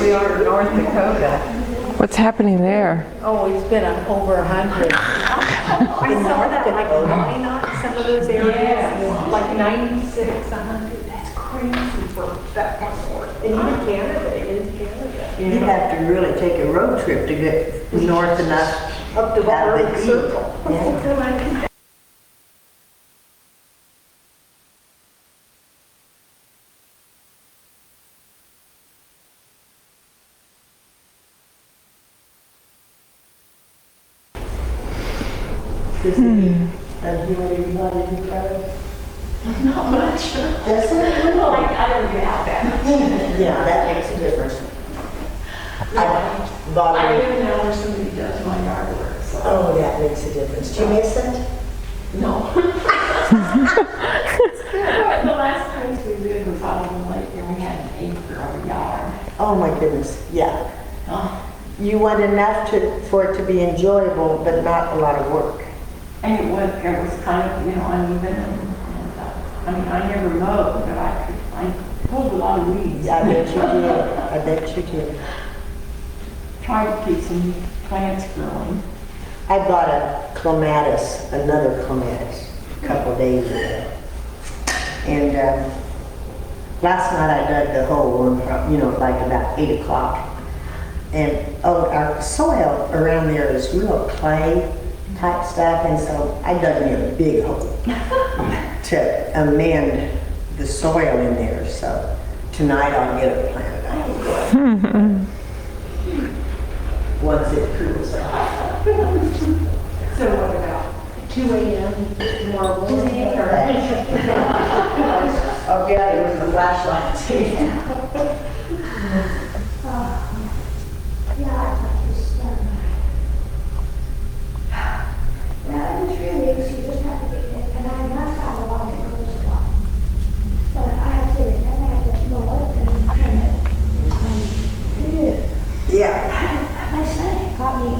we are in North Dakota. What's happening there? Oh, it's been over 100. I saw that like Minot, some of those areas, like 96, 100. That's crazy for that one north. And even Canada, in Canada. You'd have to really take a road trip to get north enough. Up to the out of Arctic heat. Circle. Yeah. Does anybody Not much. Does it? Like, I don't get out that. Yeah, that makes a difference. I bought I it. live now where somebody does my yard work, so. Oh, that makes a difference. Do you miss it? No. The last place we lived was out on the lake and we had an acre of a yard. Oh, my goodness, yeah. Oh. You want enough for it to be enjoyable, but not a lot of work. And it was kind of, uneven I mean, I never mowed, but I pulled a lot of weeds. I bet you did. I bet you did. Tried to keep some plants growing. I bought a clematis, another clematis, a couple days ago. And last night I dug the hole, like about 8 o'clock. And our soil around there is real clay type stuff, and so I dug me a big hole to amend the soil in there. So tonight I'll get it planted out. Once it cools off. So what about 2 a.m. tomorrow morning? Oh yeah, there was a flashlight too. Well, in 3 weeks, you just have to get it, and I'm not found a lot that goes along. But I have to, and I have to mow it and trim it. Yeah. My son got me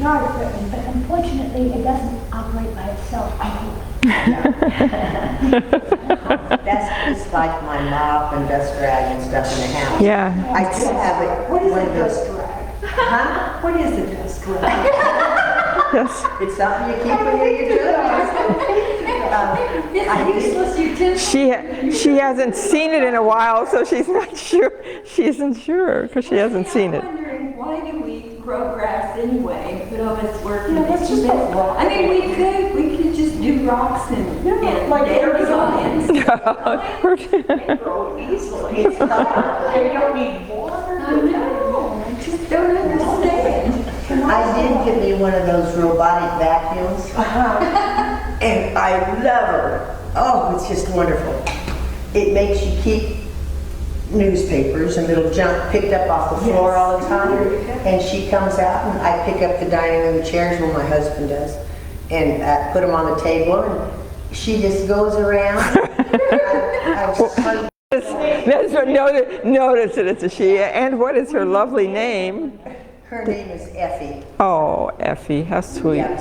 yard equipment, but unfortunately, it doesn't operate by itself completely. That's just like my mop and dust rag and stuff in the house. Yeah. I do have it. What is one a of those- dust rag? Huh? What is a dust rag? Yes. It's something you keep under your It's useless utensil. She hasn't seen it in a while, so she's not sure. She isn't sure because she hasn't seen it. I'm wondering, why do we grow grass anyway? Put all this work into let's just put rock. I mean, we could just do rocks and like dandelions. They grow easily. It's They don't need water. I know, I just don't understand. I did get me one of those robotic vacuums, and I love her. Oh, it's just wonderful. It makes you keep newspapers and little junk picked up off the floor all the time. And she comes out and I pick up the dining room chairs, well, my husband does, and put them on the table, and she just goes around. That's what, notice that it's a she. And what is her lovely name? Her name is Effie. Oh, Effie, how sweet. Yeah.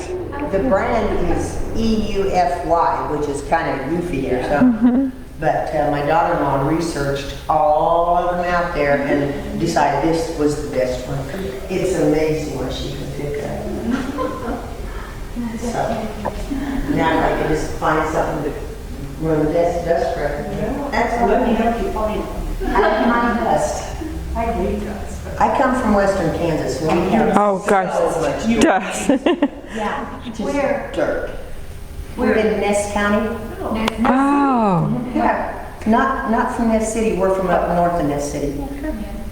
The brand is EUFY, which is kind of goofy or something. But my daughter-in-law researched all of them out there and decided this was the best one. It's amazing what she can pick up. So now I can just find something to run the dust rag. That's Let me what help you find one. I have my dust. I hate dust. I come from western Kansas. We have Oh, gosh. so much Dust. yeah, just Where? dirt. We're in Ness County. Oh, Yeah, not from Ness City, we're from up north of Ness City.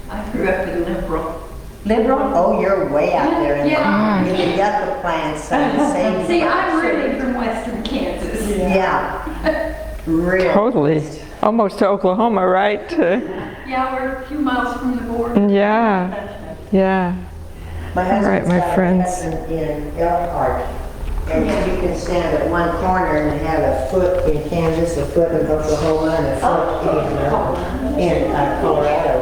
I grew up in Liberal. Liberal? Oh, you're way out there in Yeah. the yucca plants. Same. See, I'm really from western Kansas. Yeah, real. totally. Almost to Oklahoma, right? Yeah, we're a few miles from the border. Yeah, yeah. My All right, husband's my got a friends. cousin in Elkhart, and you can stand at one corner and have a foot in Kansas, a foot in Oklahoma, and a foot in Colorado.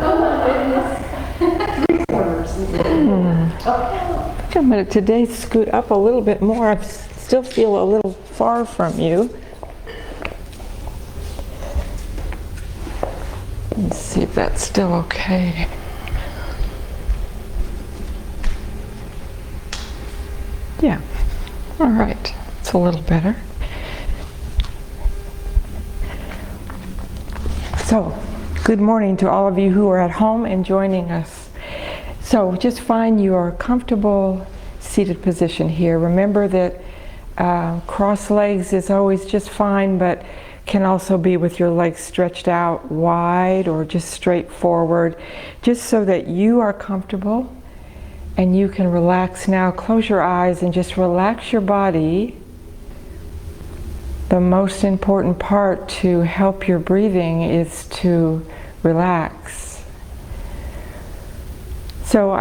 I'm going to today scoot up a little bit more. I still feel a little far from you. Let's see if that's still okay. Yeah. All right. It's a little better. So, good morning to all of you who are at home and joining us. So, just find your comfortable seated position here. Remember that cross legs is always just fine, but can also be with your legs stretched out wide or just straight forward, just so that you are comfortable and you can relax now. Close your eyes and just relax your body. The most important part to help your breathing is to relax. So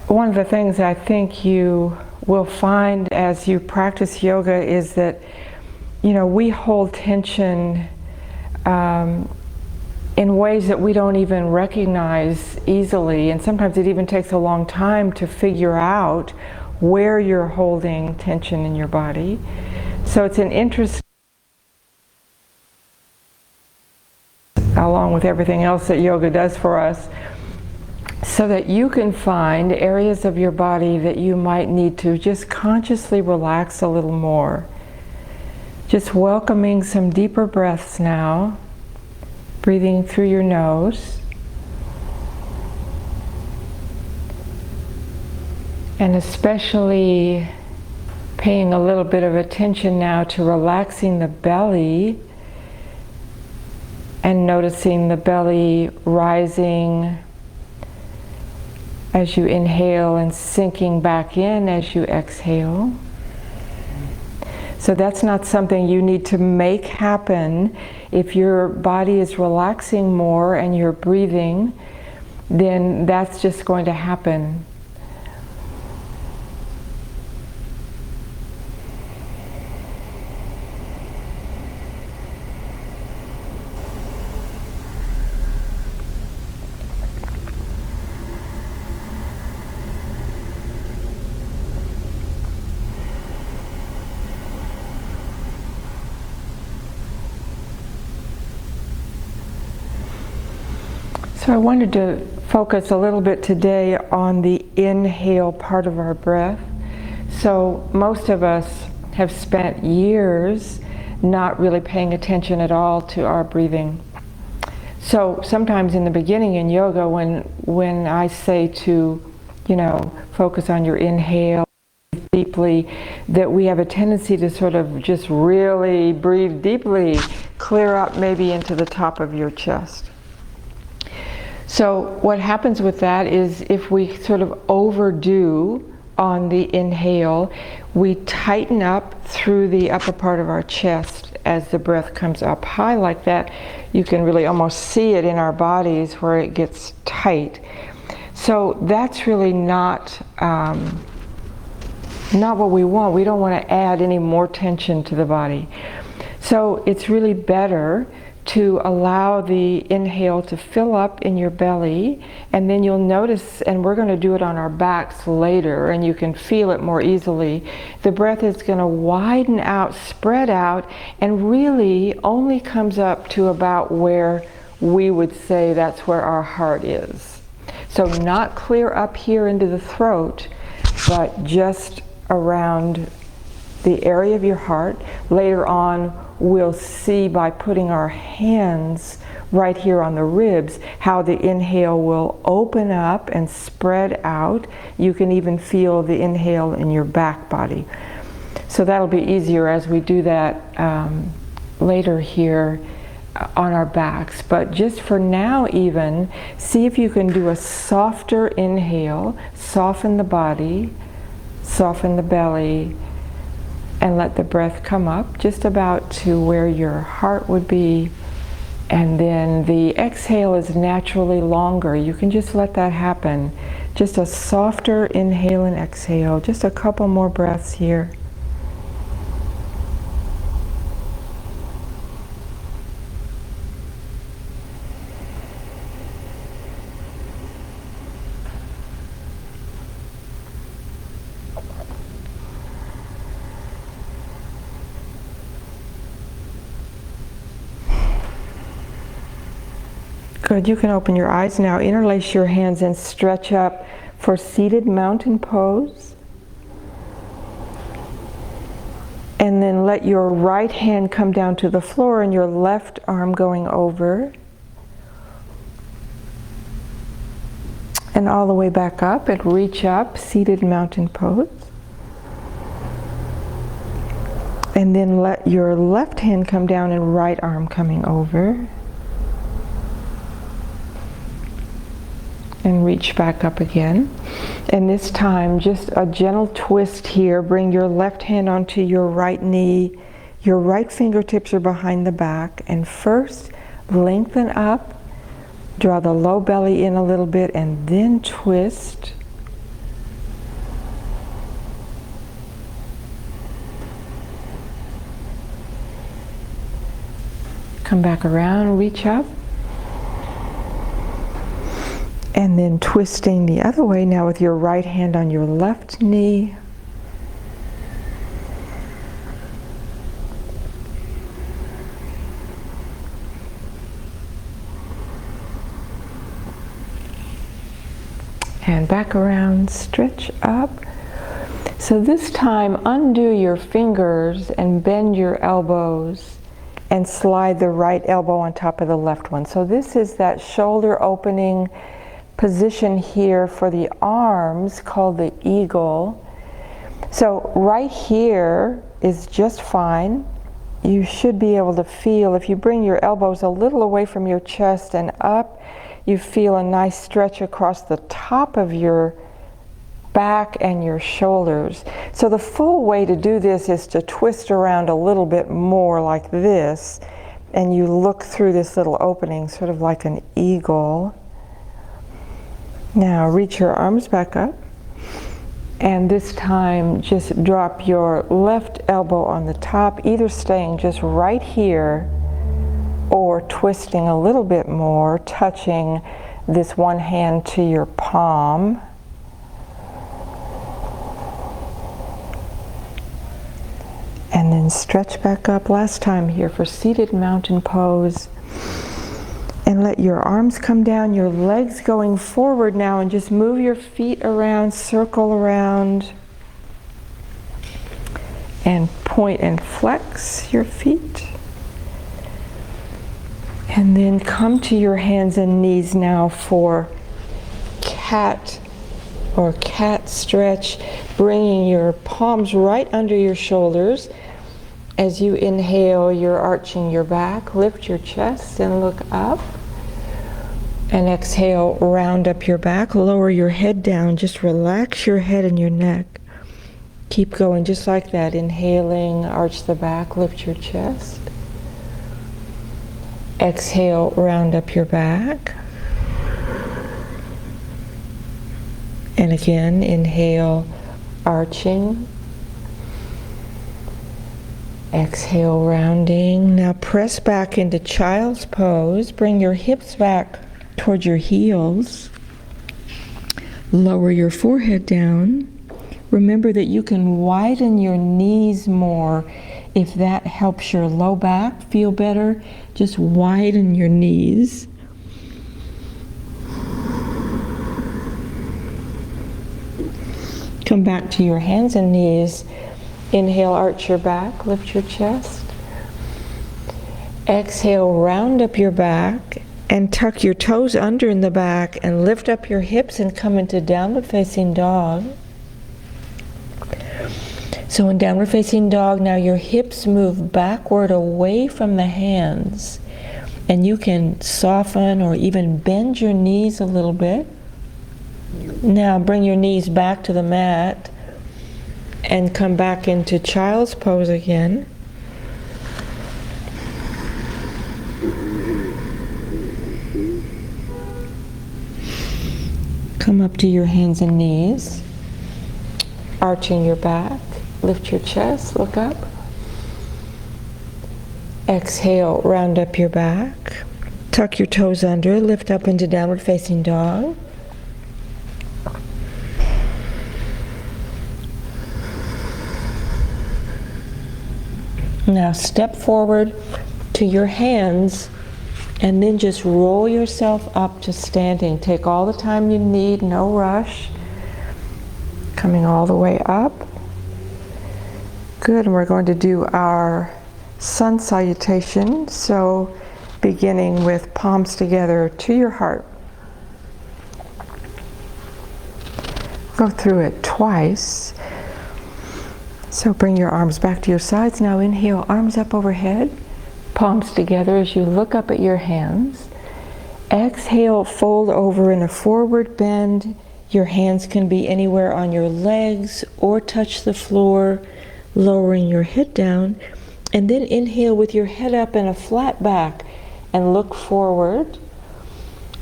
one of the things I think you will find as you practice yoga is that, you know, we hold tension in ways that we don't even recognize easily, and sometimes it even takes a long time to figure out where you're holding tension in your body. So it's an interesting, along with everything else that yoga does for us, so that you can find areas of your body that you might need to just consciously relax a little more. Just welcoming some deeper breaths now, breathing through your nose. And especially paying a little bit of attention now to relaxing the belly and noticing the belly rising as you inhale and sinking back in as you exhale. So that's not something you need to make happen. If your body is relaxing more and you're breathing, then that's just going to happen. So I wanted to focus a little bit today on the inhale part of our breath. So most of us have spent years not really paying attention at all to our breathing. So sometimes in the beginning in yoga, when I say to, focus on your inhale deeply, that we have a tendency to sort of just really breathe deeply, clear up maybe into the top of your chest. So what happens with that is if we sort of overdo on the inhale, we tighten up through the upper part of our chest as the breath comes up high like that. You can really almost see it in our bodies where it gets tight. So that's really not what we want. We don't want to add any more tension to the body. So it's really better to allow the inhale to fill up in your belly, and then you'll notice, and we're going to do it on our backs later, and you can feel it more easily, the breath is going to widen out, spread out, and really only comes up to about where we would say that's where our heart is. So not clear up here into the throat, but just around the area of your heart. Later on, we'll see by putting our hands right here on the ribs how the inhale will open up and spread out. You can even feel the inhale in your back body. So that'll be easier as we do that later here on our backs. But just for now even, see if you can do a softer inhale, soften the body, soften the belly, and let the breath come up just about to where your heart would be. And then the exhale is naturally longer. You can just let that happen. Just a softer inhale and exhale. Just a couple more breaths here. Good, you can open your eyes now, interlace your hands and stretch up for seated mountain pose. And then let your right hand come down to the floor and your left arm going over. And all the way back up and reach up, seated mountain pose. And then let your left hand come down and right arm coming over. And reach back up again. And this time, just a gentle twist here. Bring your left hand onto your right knee. Your right fingertips are behind the back. And first, lengthen up. Draw the low belly in a little bit and then twist. Come back around, reach up. And then twisting the other way now with your right hand on your left knee. And back around, stretch up. So this time, undo your fingers and bend your elbows and slide the right elbow on top of the left one. So this is that shoulder opening position here for the arms called the eagle. So right here is just fine. You should be able to feel, if you bring your elbows a little away from your chest and up, you feel a nice stretch across the top of your back and your shoulders. So the full way to do this is to twist around a little bit more like this, and you look through this little opening, sort of like an eagle. Now reach your arms back up, and this time just drop your left elbow on the top, either staying just right here or twisting a little bit more, touching this one hand to your palm. And then stretch back up last time here for seated mountain pose. And let your arms come down, your legs going forward now, and just move your feet around, circle around. And point and flex your feet. And then come to your hands and knees now for cat or cat stretch, bringing your palms right under your shoulders. As you inhale, you're arching your back, lift your chest and look up. And exhale, round up your back, lower your head down, just relax your head and your neck. Keep going just like that, inhaling, arch the back, lift your chest. Exhale, round up your back. And again, inhale, arching. Exhale, rounding. Now press back into child's pose. Bring your hips back towards your heels. Lower your forehead down. Remember that you can widen your knees more if that helps your low back feel better. Just widen your knees. Come back to your hands and knees. Inhale, arch your back, lift your chest. Exhale, round up your back and tuck your toes under in the back and lift up your hips and come into downward facing dog. So in downward facing dog, now your hips move backward away from the hands, and you can soften or even bend your knees a little bit. Now bring your knees back to the mat and come back into child's pose again. Come up to your hands and knees, arching your back, lift your chest, look up. Exhale, round up your back, tuck your toes under, lift up into downward facing dog. Now step forward to your hands and then just roll yourself up to standing. Take all the time you need, no rush. Coming all the way up. Good, and we're going to do our sun salutation. So beginning with palms together to your heart. Go through it twice. So bring your arms back to your sides. Now inhale, arms up overhead, palms together as you look up at your hands. Exhale, fold over in a forward bend. Your hands can be anywhere on your legs or touch the floor, lowering your head down. And then inhale with your head up and a flat back and look forward.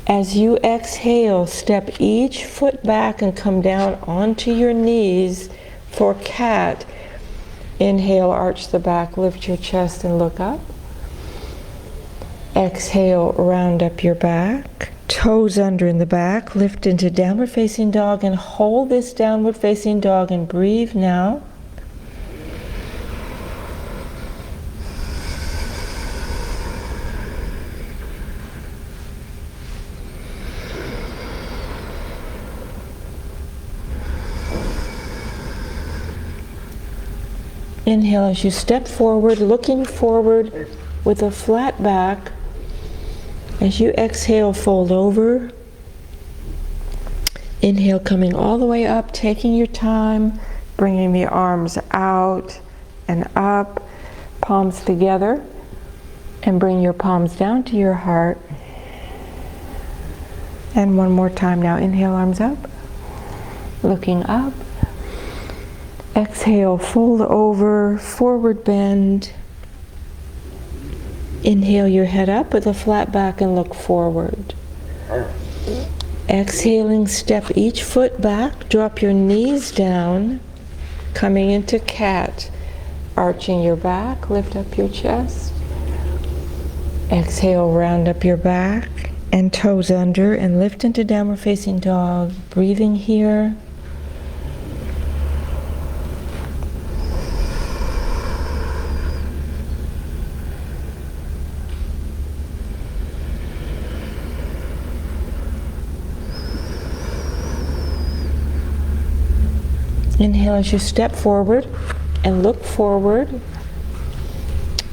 As you exhale, step each foot back and come down onto your knees for cat. Inhale, arch the back, lift your chest and look up. Exhale, round up your back. Toes under in the back, lift into downward facing dog and hold this downward facing dog and breathe now. Inhale as you step forward, looking forward with a flat back. As you exhale, fold over. Inhale, coming all the way up, taking your time, bringing the arms out and up, palms together, and bring your palms down to your heart. And one more time now, inhale, arms up, looking up. Exhale, fold over, forward bend. Inhale your head up with a flat back and look forward. Exhaling, step each foot back, drop your knees down, coming into cat. Arching your back, lift up your chest. Exhale, round up your back and toes under and lift into downward facing dog. Breathing here. Inhale as you step forward and look forward.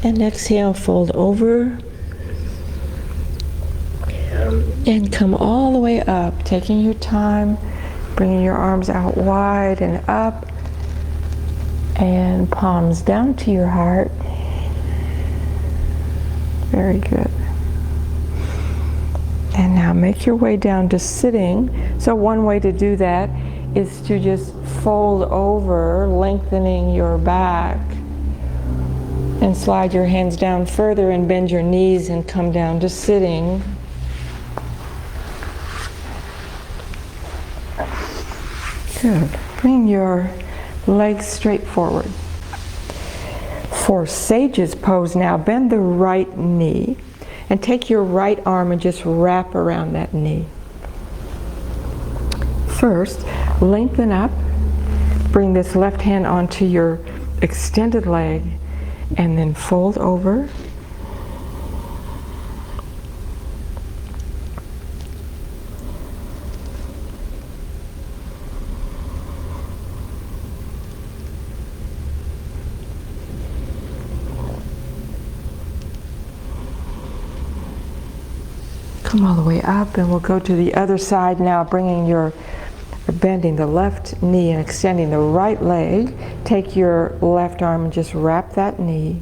And exhale, fold over. And come all the way up, taking your time, bringing your arms out wide and up. And palms down to your heart. Very good. And now make your way down to sitting. So one way to do that is to just fold over, lengthening your back, and slide your hands down further and bend your knees and come down to sitting. Good. Bring your legs straight forward. For Sage's pose now, bend the right knee and take your right arm and just wrap around that knee. First, lengthen up, bring this left hand onto your extended leg, and then fold over. Come all the way up, and we'll go to the other side now, bending the left knee and extending the right leg. Take your left arm and just wrap that knee.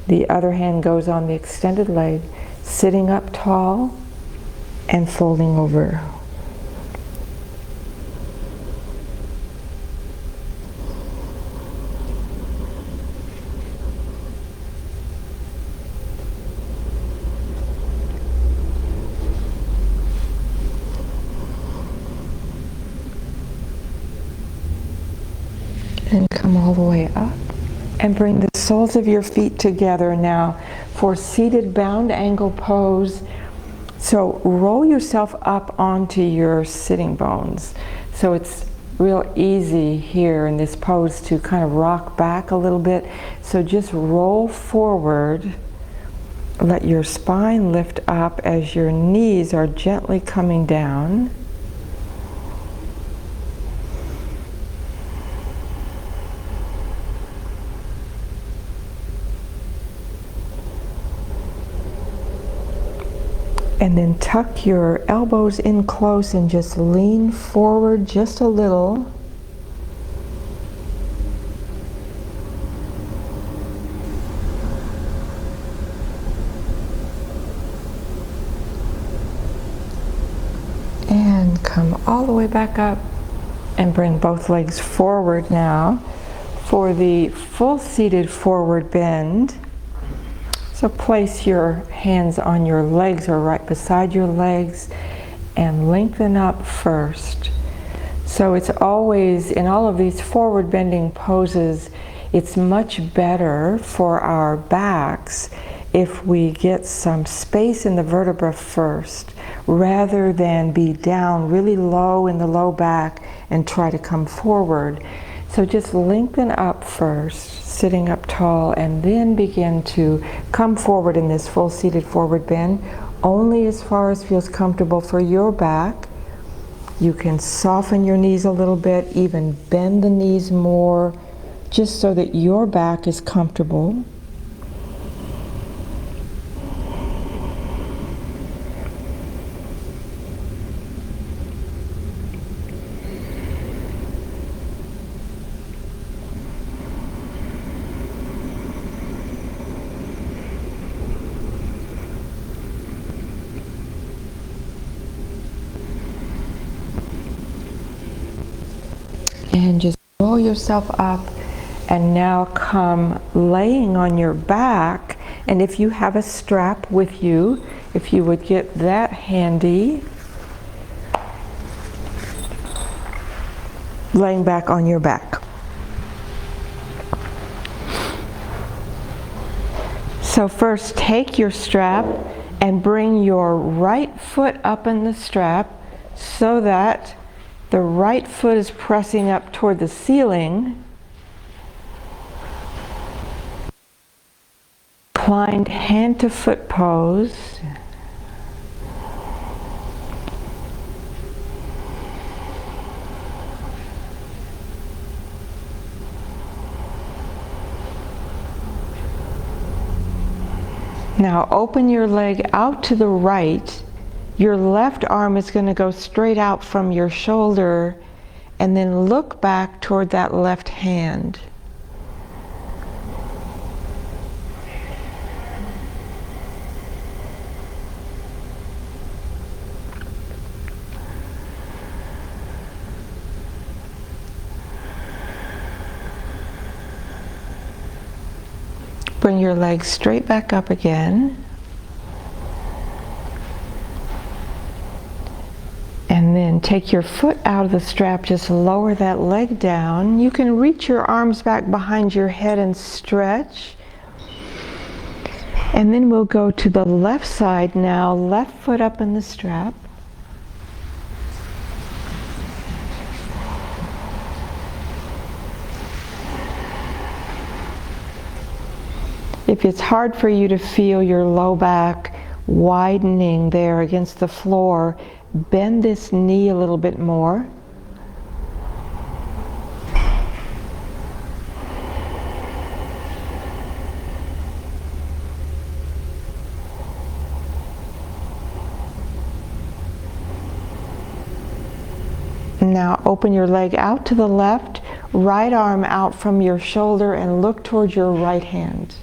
The other hand goes on the extended leg, sitting up tall and folding over. And come all the way up and bring the soles of your feet together now for seated bound angle pose. So roll yourself up onto your sitting bones. So it's real easy here in this pose to kind of rock back a little bit. So just roll forward. Let your spine lift up as your knees are gently coming down. And then tuck your elbows in close and just lean forward just a little. And come all the way back up and bring both legs forward now for the full seated forward bend. So place your hands on your legs or right beside your legs and lengthen up first. So it's always, in all of these forward bending poses, it's much better for our backs if we get some space in the vertebra first, rather than be down really low in the low back and try to come forward. So just lengthen up first, sitting up tall, and then begin to come forward in this full seated forward bend, only as far as feels comfortable for your back. You can soften your knees a little bit, even bend the knees more, just so that your back is comfortable. And just roll yourself up, and now come laying on your back. And if you have a strap with you, if you would get that handy, laying back on your back. So first take your strap and bring your right foot up in the strap so that the right foot is pressing up toward the ceiling. Inclined hand to foot pose. Now open your leg out to the right. Your left arm is going to go straight out from your shoulder, and then look back toward that left hand. Bring your legs straight back up again. And then take your foot out of the strap, just lower that leg down. You can reach your arms back behind your head and stretch. And then we'll go to the left side now, left foot up in the strap. If it's hard for you to feel your low back widening there against the floor, bend this knee a little bit more. Now open your leg out to the left, right arm out from your shoulder, and look towards your right hand.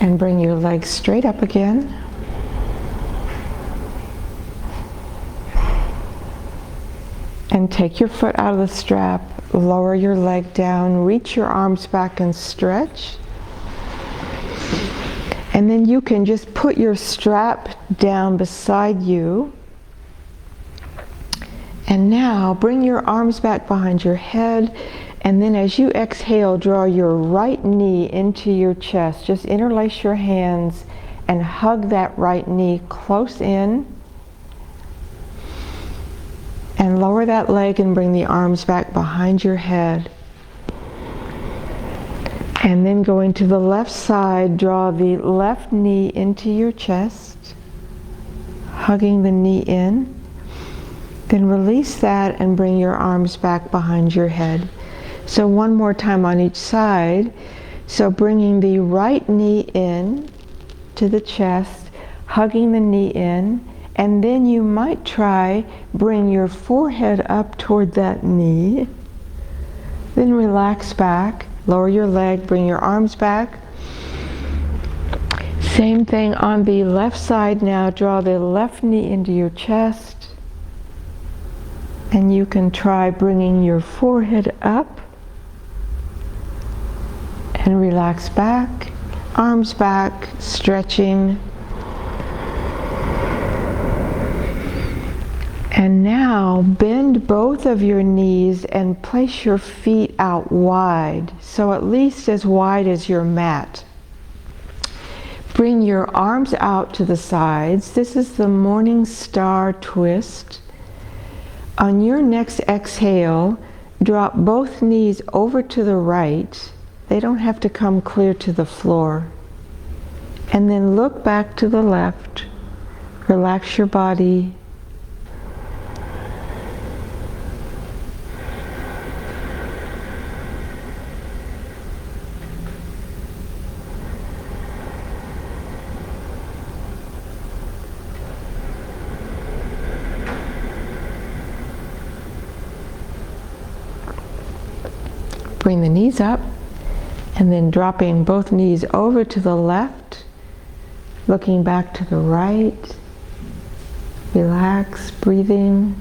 And bring your legs straight up again. And take your foot out of the strap, lower your leg down, reach your arms back and stretch. And then you can just put your strap down beside you. And now bring your arms back behind your head. And then as you exhale, draw your right knee into your chest. Just interlace your hands and hug that right knee close in. And lower that leg and bring the arms back behind your head. And then going to the left side, draw the left knee into your chest, hugging the knee in. Then release that and bring your arms back behind your head. So one more time on each side. So bringing the right knee in to the chest, hugging the knee in, and then you might try bring your forehead up toward that knee. Then relax back, lower your leg, bring your arms back. Same thing on the left side now, draw the left knee into your chest. And you can try bringing your forehead up and relax back, arms back, stretching. And now bend both of your knees and place your feet out wide, so at least as wide as your mat. Bring your arms out to the sides. This is the Morning Star twist. On your next exhale, drop both knees over to the right. They don't have to come clear to the floor. And then look back to the left. Relax your body. Bring the knees up, and then dropping both knees over to the left, looking back to the right. Relax, breathing.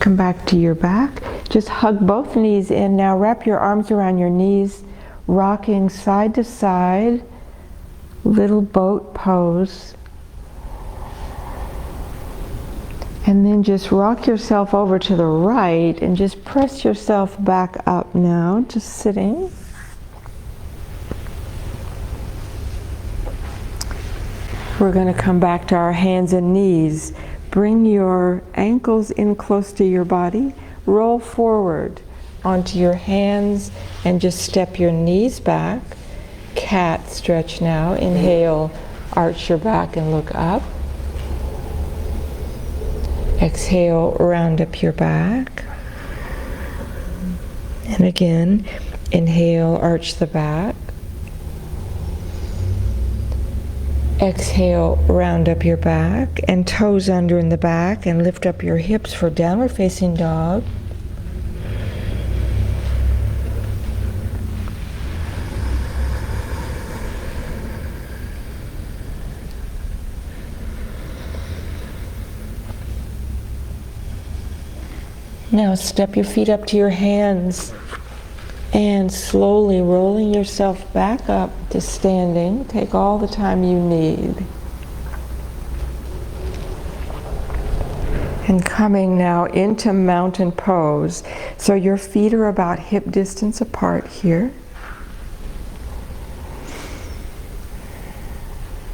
Come back to your back. Just hug both knees in. Now wrap your arms around your knees, rocking side to side, little boat pose. And then just rock yourself over to the right and just press yourself back up now, just sitting. We're going to come back to our hands and knees. Bring your ankles in close to your body. Roll forward onto your hands and just step your knees back. Cat stretch now. Inhale, arch your back and look up. Exhale, round up your back. And again, inhale, arch the back. Exhale, round up your back and toes under in the back and lift up your hips for downward facing dog. Now step your feet up to your hands and slowly rolling yourself back up to standing. Take all the time you need. And coming now into mountain pose. So your feet are about hip distance apart here.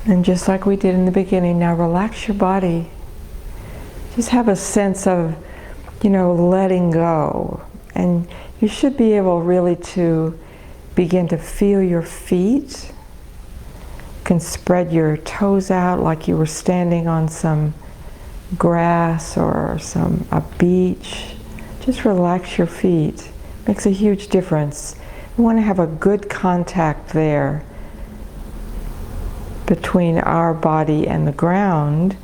And just like we did in the beginning, now relax your body. Just have a sense of, letting go. And you should be able really to begin to feel your feet. You can spread your toes out like you were standing on some grass or a beach. Just relax your feet. Makes a huge difference. We want to have a good contact there between our body and the ground.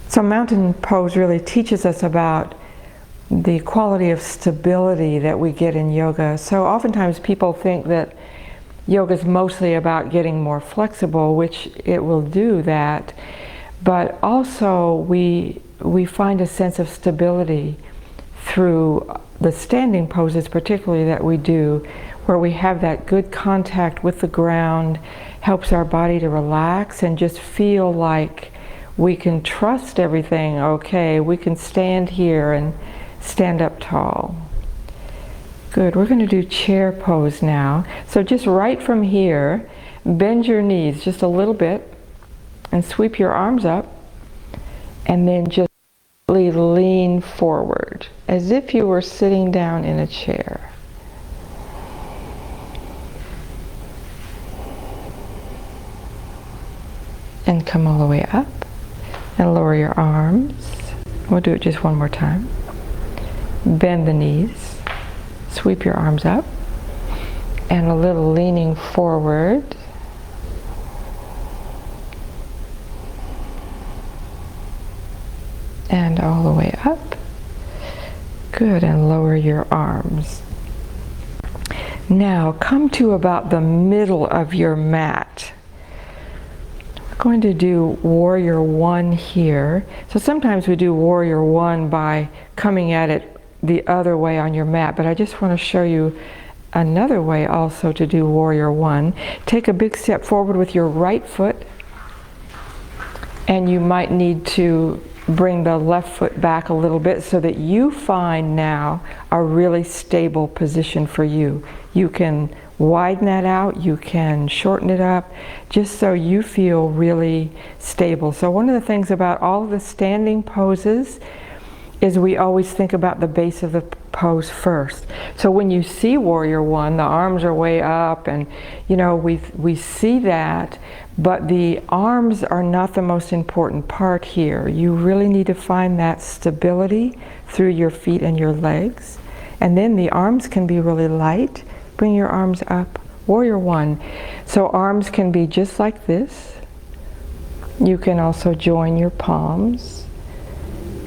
So mountain pose really teaches us about the quality of stability that we get in yoga. So oftentimes people think that yoga is mostly about getting more flexible, which it will do that, but also we find a sense of stability through the standing poses particularly that we do, where we have that good contact with the ground, helps our body to relax and just feel like we can trust everything. Okay, we can stand here and stand up tall. Good, we're going to do chair pose now. So just right from here, bend your knees just a little bit and sweep your arms up, and then just lean forward as if you were sitting down in a chair. And come all the way up and lower your arms. We'll do it just one more time. Bend the knees, sweep your arms up, and a little leaning forward. And all the way up. Good, and lower your arms. Now come to about the middle of your mat. We're going to do Warrior One here. So sometimes we do Warrior One by coming at it the other way on your mat, but I just want to show you another way also to do Warrior One. Take a big step forward with your right foot, and you might need to bring the left foot back a little bit so that you find now a really stable position for you. You can widen that out, you can shorten it up, just so you feel really stable. So one of the things about all of the standing poses is we always think about the base of the pose first. So when you see Warrior One, the arms are way up, and you know, we see that, but the arms are not the most important part here. You really need to find that stability through your feet and your legs. And then the arms can be really light. Bring your arms up. Warrior One. So arms can be just like this. You can also join your palms.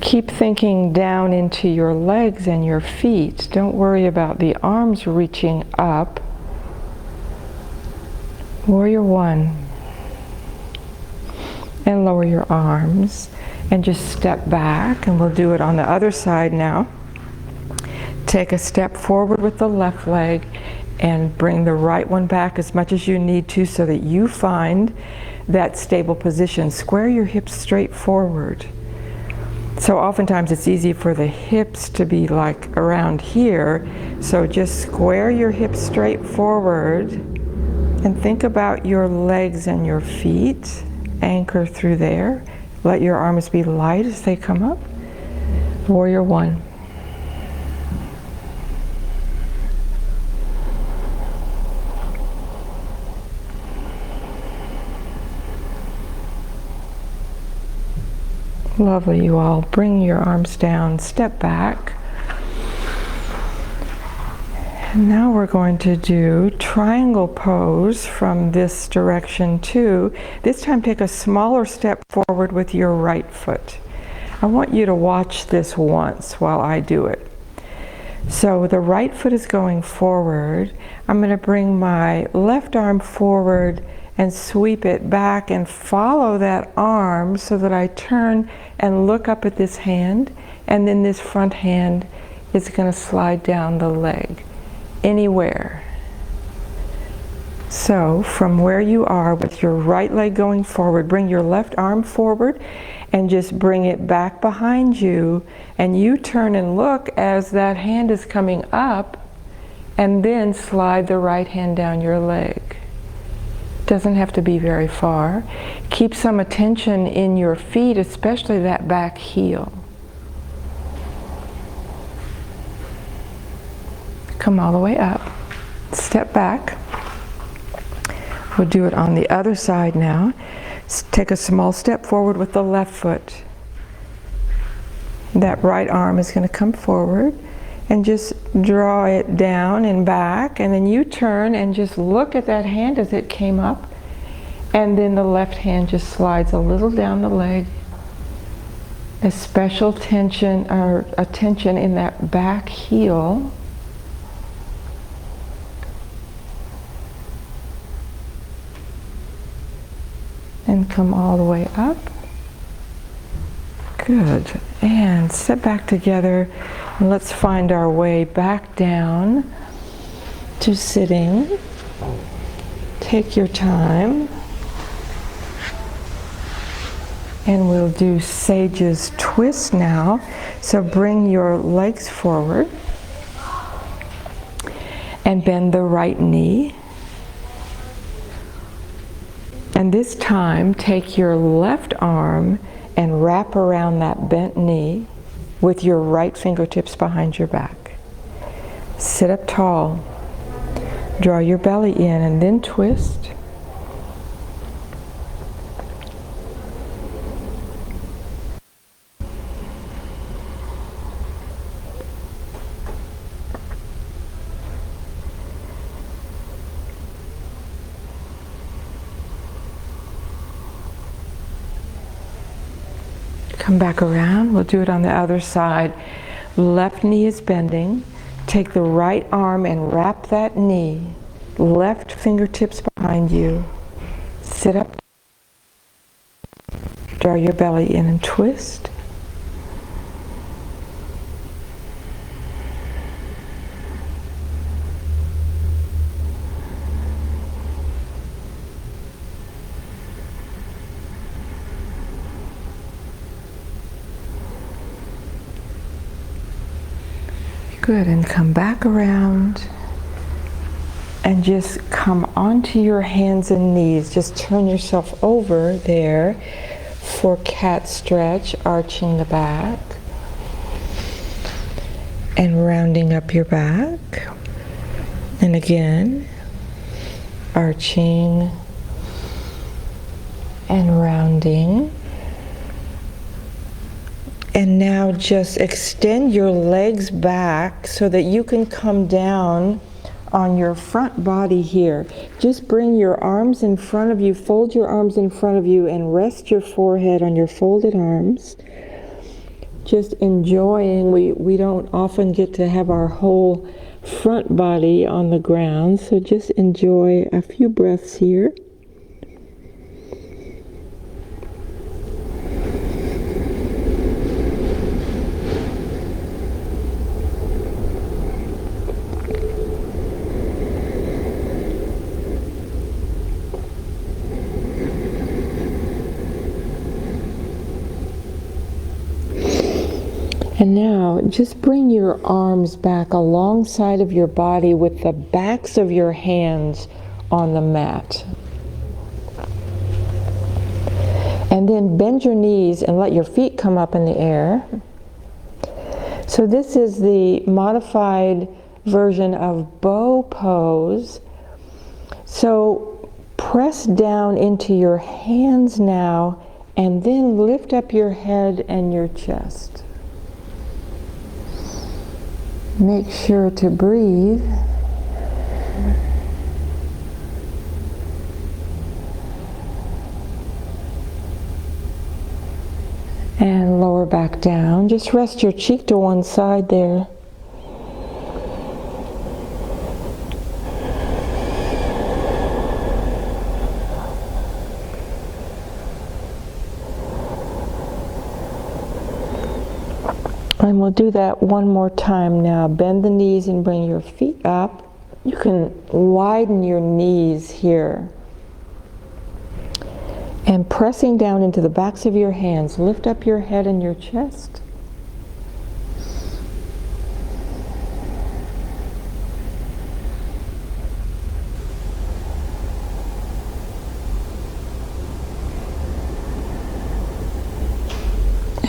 Keep thinking down into your legs and your feet. Don't worry about the arms reaching up. Warrior One. And lower your arms and just step back, and we'll do it on the other side now. Take a step forward with the left leg and bring the right one back as much as you need to so that you find that stable position. Square your hips straight forward. So oftentimes it's easy for the hips to be like around here, so just square your hips straight forward and think about your legs and your feet. Anchor through there. Let your arms be light as they come up. Warrior One. Lovely, you all. Bring your arms down, step back. And now we're going to do triangle pose from this direction too. This time take a smaller step forward with your right foot. I want you to watch this once while I do it. So the right foot is going forward. I'm going to bring my left arm forward and sweep it back and follow that arm so that I turn and look up at this hand, and then this front hand is going to slide down the leg. Anywhere. So from where you are with your right leg going forward, bring your left arm forward and just bring it back behind you, and you turn and look as that hand is coming up, and then slide the right hand down your leg. Doesn't have to be very far. Keep some attention in your feet, especially that back heel. Come all the way up, step back. We'll do it on the other side now. Take a small step forward with the left foot. That right arm is going to come forward, and just draw it down and back, and then you turn and just look at that hand as it came up, and then the left hand just slides a little down the leg. A special tension or attention in that back heel. And come all the way up. Good. And sit back together, and let's find our way back down to sitting. Take your time. And we'll do Sage's twist now. So bring your legs forward and bend the right knee. And this time, take your left arm and wrap around that bent knee with your right fingertips behind your back. Sit up tall. Draw your belly in and then twist. Come back around. We'll do it on the other side. Left knee is bending. Take the right arm and wrap that knee. Left fingertips behind you. Sit up. Draw your belly in and twist. Good, and come back around and just come onto your hands and knees. Just turn yourself over there for cat stretch, arching the back and rounding up your back. And again, arching and rounding. And now just extend your legs back so that you can come down on your front body here. Just bring your arms in front of you, fold your arms in front of you, and rest your forehead on your folded arms. Just enjoying, we don't often get to have our whole front body on the ground, so just enjoy a few breaths here. And now, just bring your arms back alongside of your body with the backs of your hands on the mat. And then bend your knees and let your feet come up in the air. So this is the modified version of bow pose. So press down into your hands now and then lift up your head and your chest. Make sure to breathe. And lower back down. Just rest your cheek to one side there. And we'll do that one more time now. Bend the knees and bring your feet up. You can widen your knees here. And pressing down into the backs of your hands, lift up your head and your chest.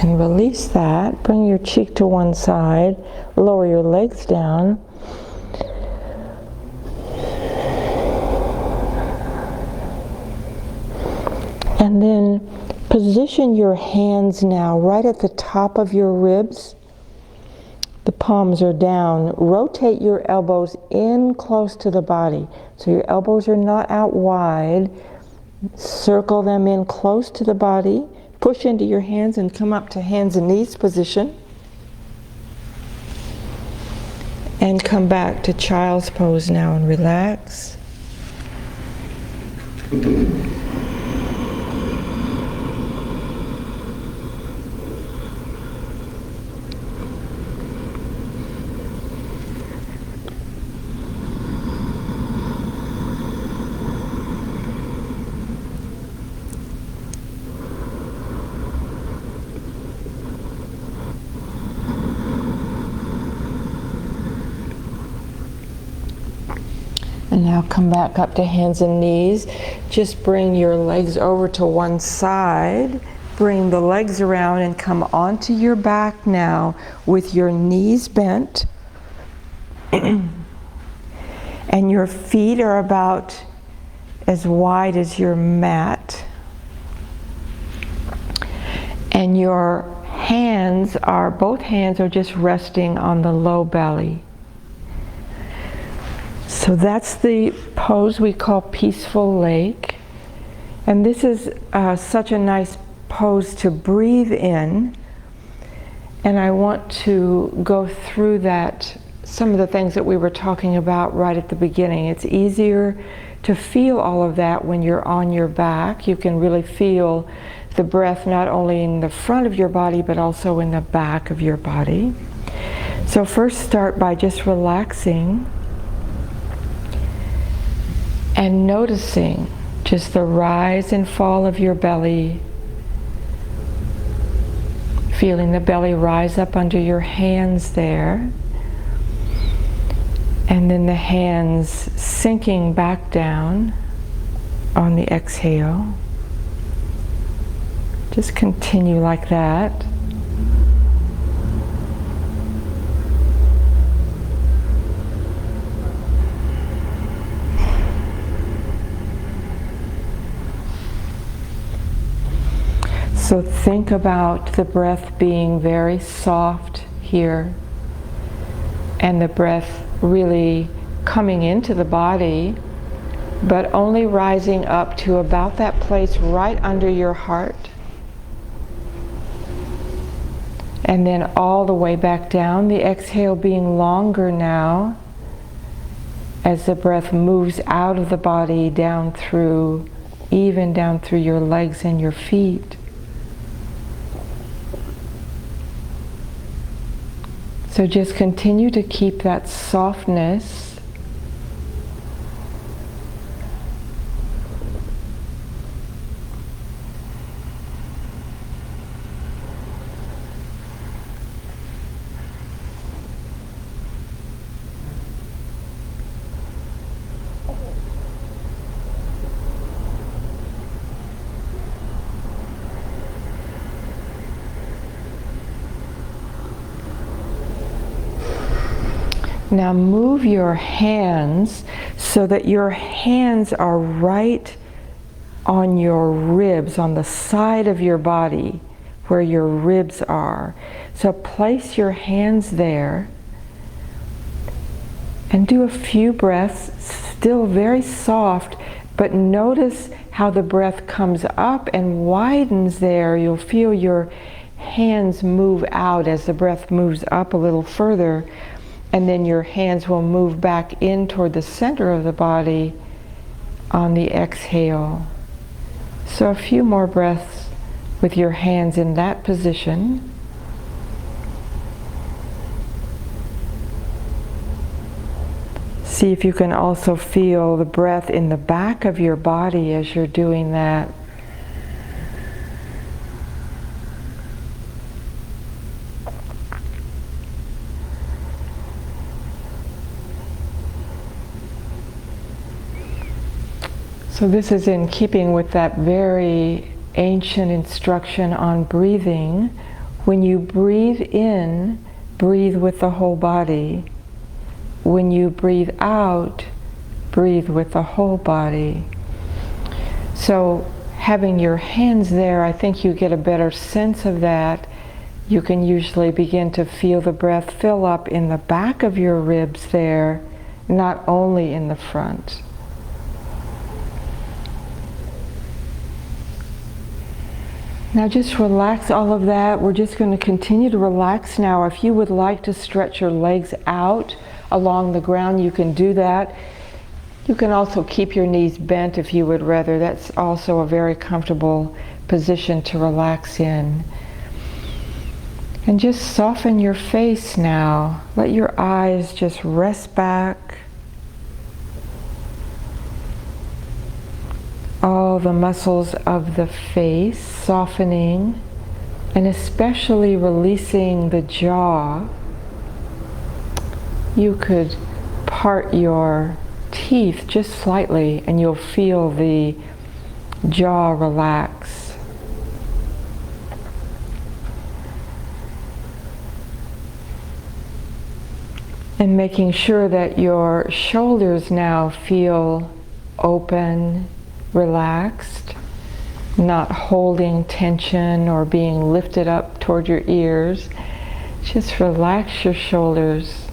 And release that. Bring your cheek to one side. Lower your legs down. And then position your hands now right at the top of your ribs. The palms are down. Rotate your elbows in close to the body. So your elbows are not out wide. Circle them in close to the body. Push into your hands and come up to hands and knees position. And come back to child's pose now and relax. And now come back up to hands and knees. Just bring your legs over to one side. Bring the legs around and come onto your back now with your knees bent. And your feet are about as wide as your mat. And your both hands are just resting on the low belly. So that's the pose we call Peaceful Lake. And this is such a nice pose to breathe in. And I want to go through that, some of the things that we were talking about right at the beginning. It's easier to feel all of that when you're on your back. You can really feel the breath not only in the front of your body but also in the back of your body. So first start by just relaxing and noticing just the rise and fall of your belly. Feeling the belly rise up under your hands there. And then the hands sinking back down on the exhale. Just continue like that. So think about the breath being very soft here, and the breath really coming into the body, but only rising up to about that place right under your heart. And then all the way back down, the exhale being longer now as the breath moves out of the body down through, even down through your legs and your feet. So just continue to keep that softness. Now move your hands so that your hands are right on your ribs, on the side of your body where your ribs are. So place your hands there and do a few breaths, still very soft, but notice how the breath comes up and widens there. You'll feel your hands move out as the breath moves up a little further. And then your hands will move back in toward the center of the body on the exhale. So a few more breaths with your hands in that position. See if you can also feel the breath in the back of your body as you're doing that. So this is in keeping with that very ancient instruction on breathing. When you breathe in, breathe with the whole body. When you breathe out, breathe with the whole body. So having your hands there, I think you get a better sense of that. You can usually begin to feel the breath fill up in the back of your ribs there, not only in the front. Now just relax all of that. We're just going to continue to relax now. If you would like to stretch your legs out along the ground, you can do that. You can also keep your knees bent if you would rather. That's also a very comfortable position to relax in. And just soften your face now. Let your eyes just rest back. All the muscles of the face softening, and especially releasing the jaw. You could part your teeth teeth just slightly, and you'll feel the jaw relax. And making sure that your shoulders now feel open, relaxed, not holding tension or being lifted up toward your ears. Just relax your shoulders.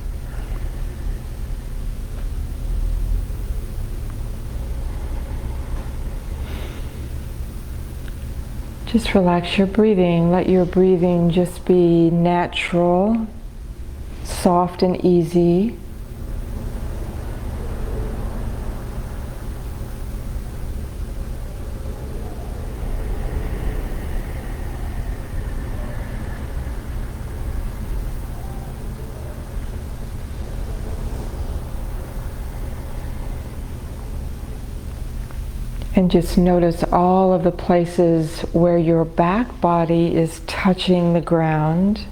Just relax your breathing. Let your breathing just be natural, soft and easy. And just notice all of the places where your back body is touching the ground.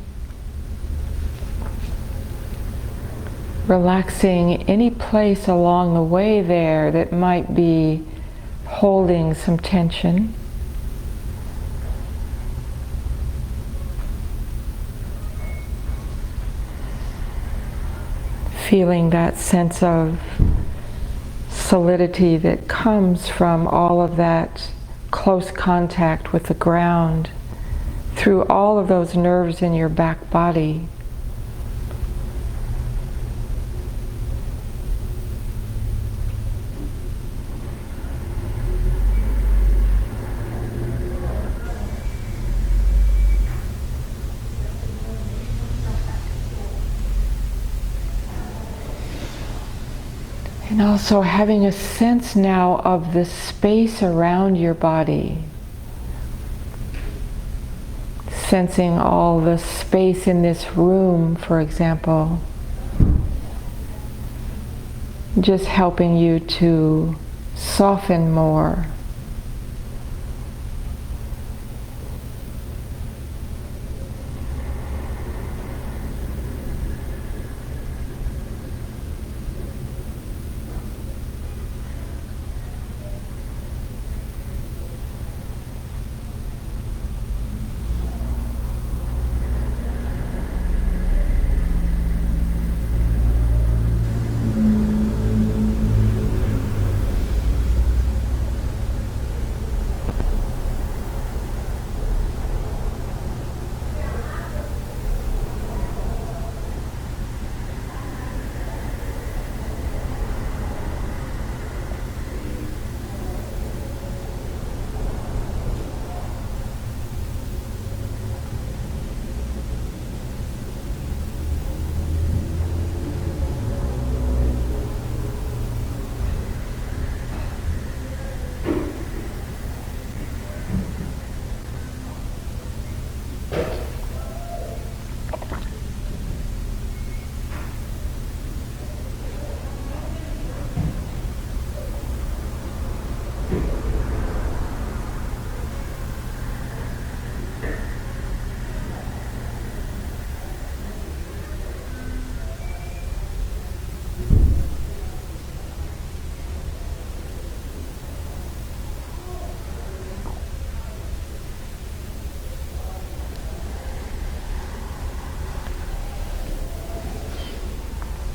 Relaxing any place along the way there that might be holding some tension. Feeling that sense of solidity that comes from all of that close contact with the ground through all of those nerves in your back body. And also having a sense now of the space around your body. Sensing all the space in this room, for example. Just helping you to soften more.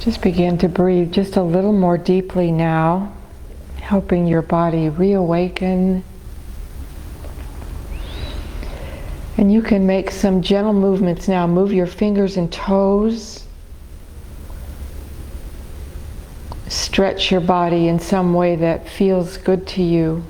Just begin to breathe just a little more deeply now, helping your body reawaken. And you can make some gentle movements now. Move your fingers and toes. Stretch your body in some way that feels good to you.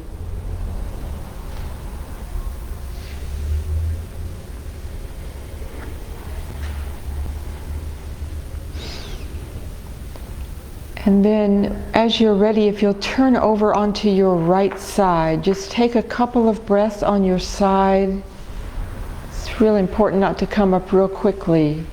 And then, as you're ready, if you'll turn over onto your right side, just take a couple of breaths on your side. It's really important not to come up real quickly.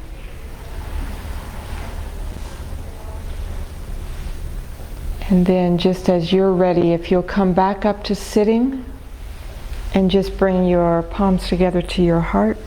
And then, just as you're ready, if you'll come back up to sitting and just bring your palms together to your heart.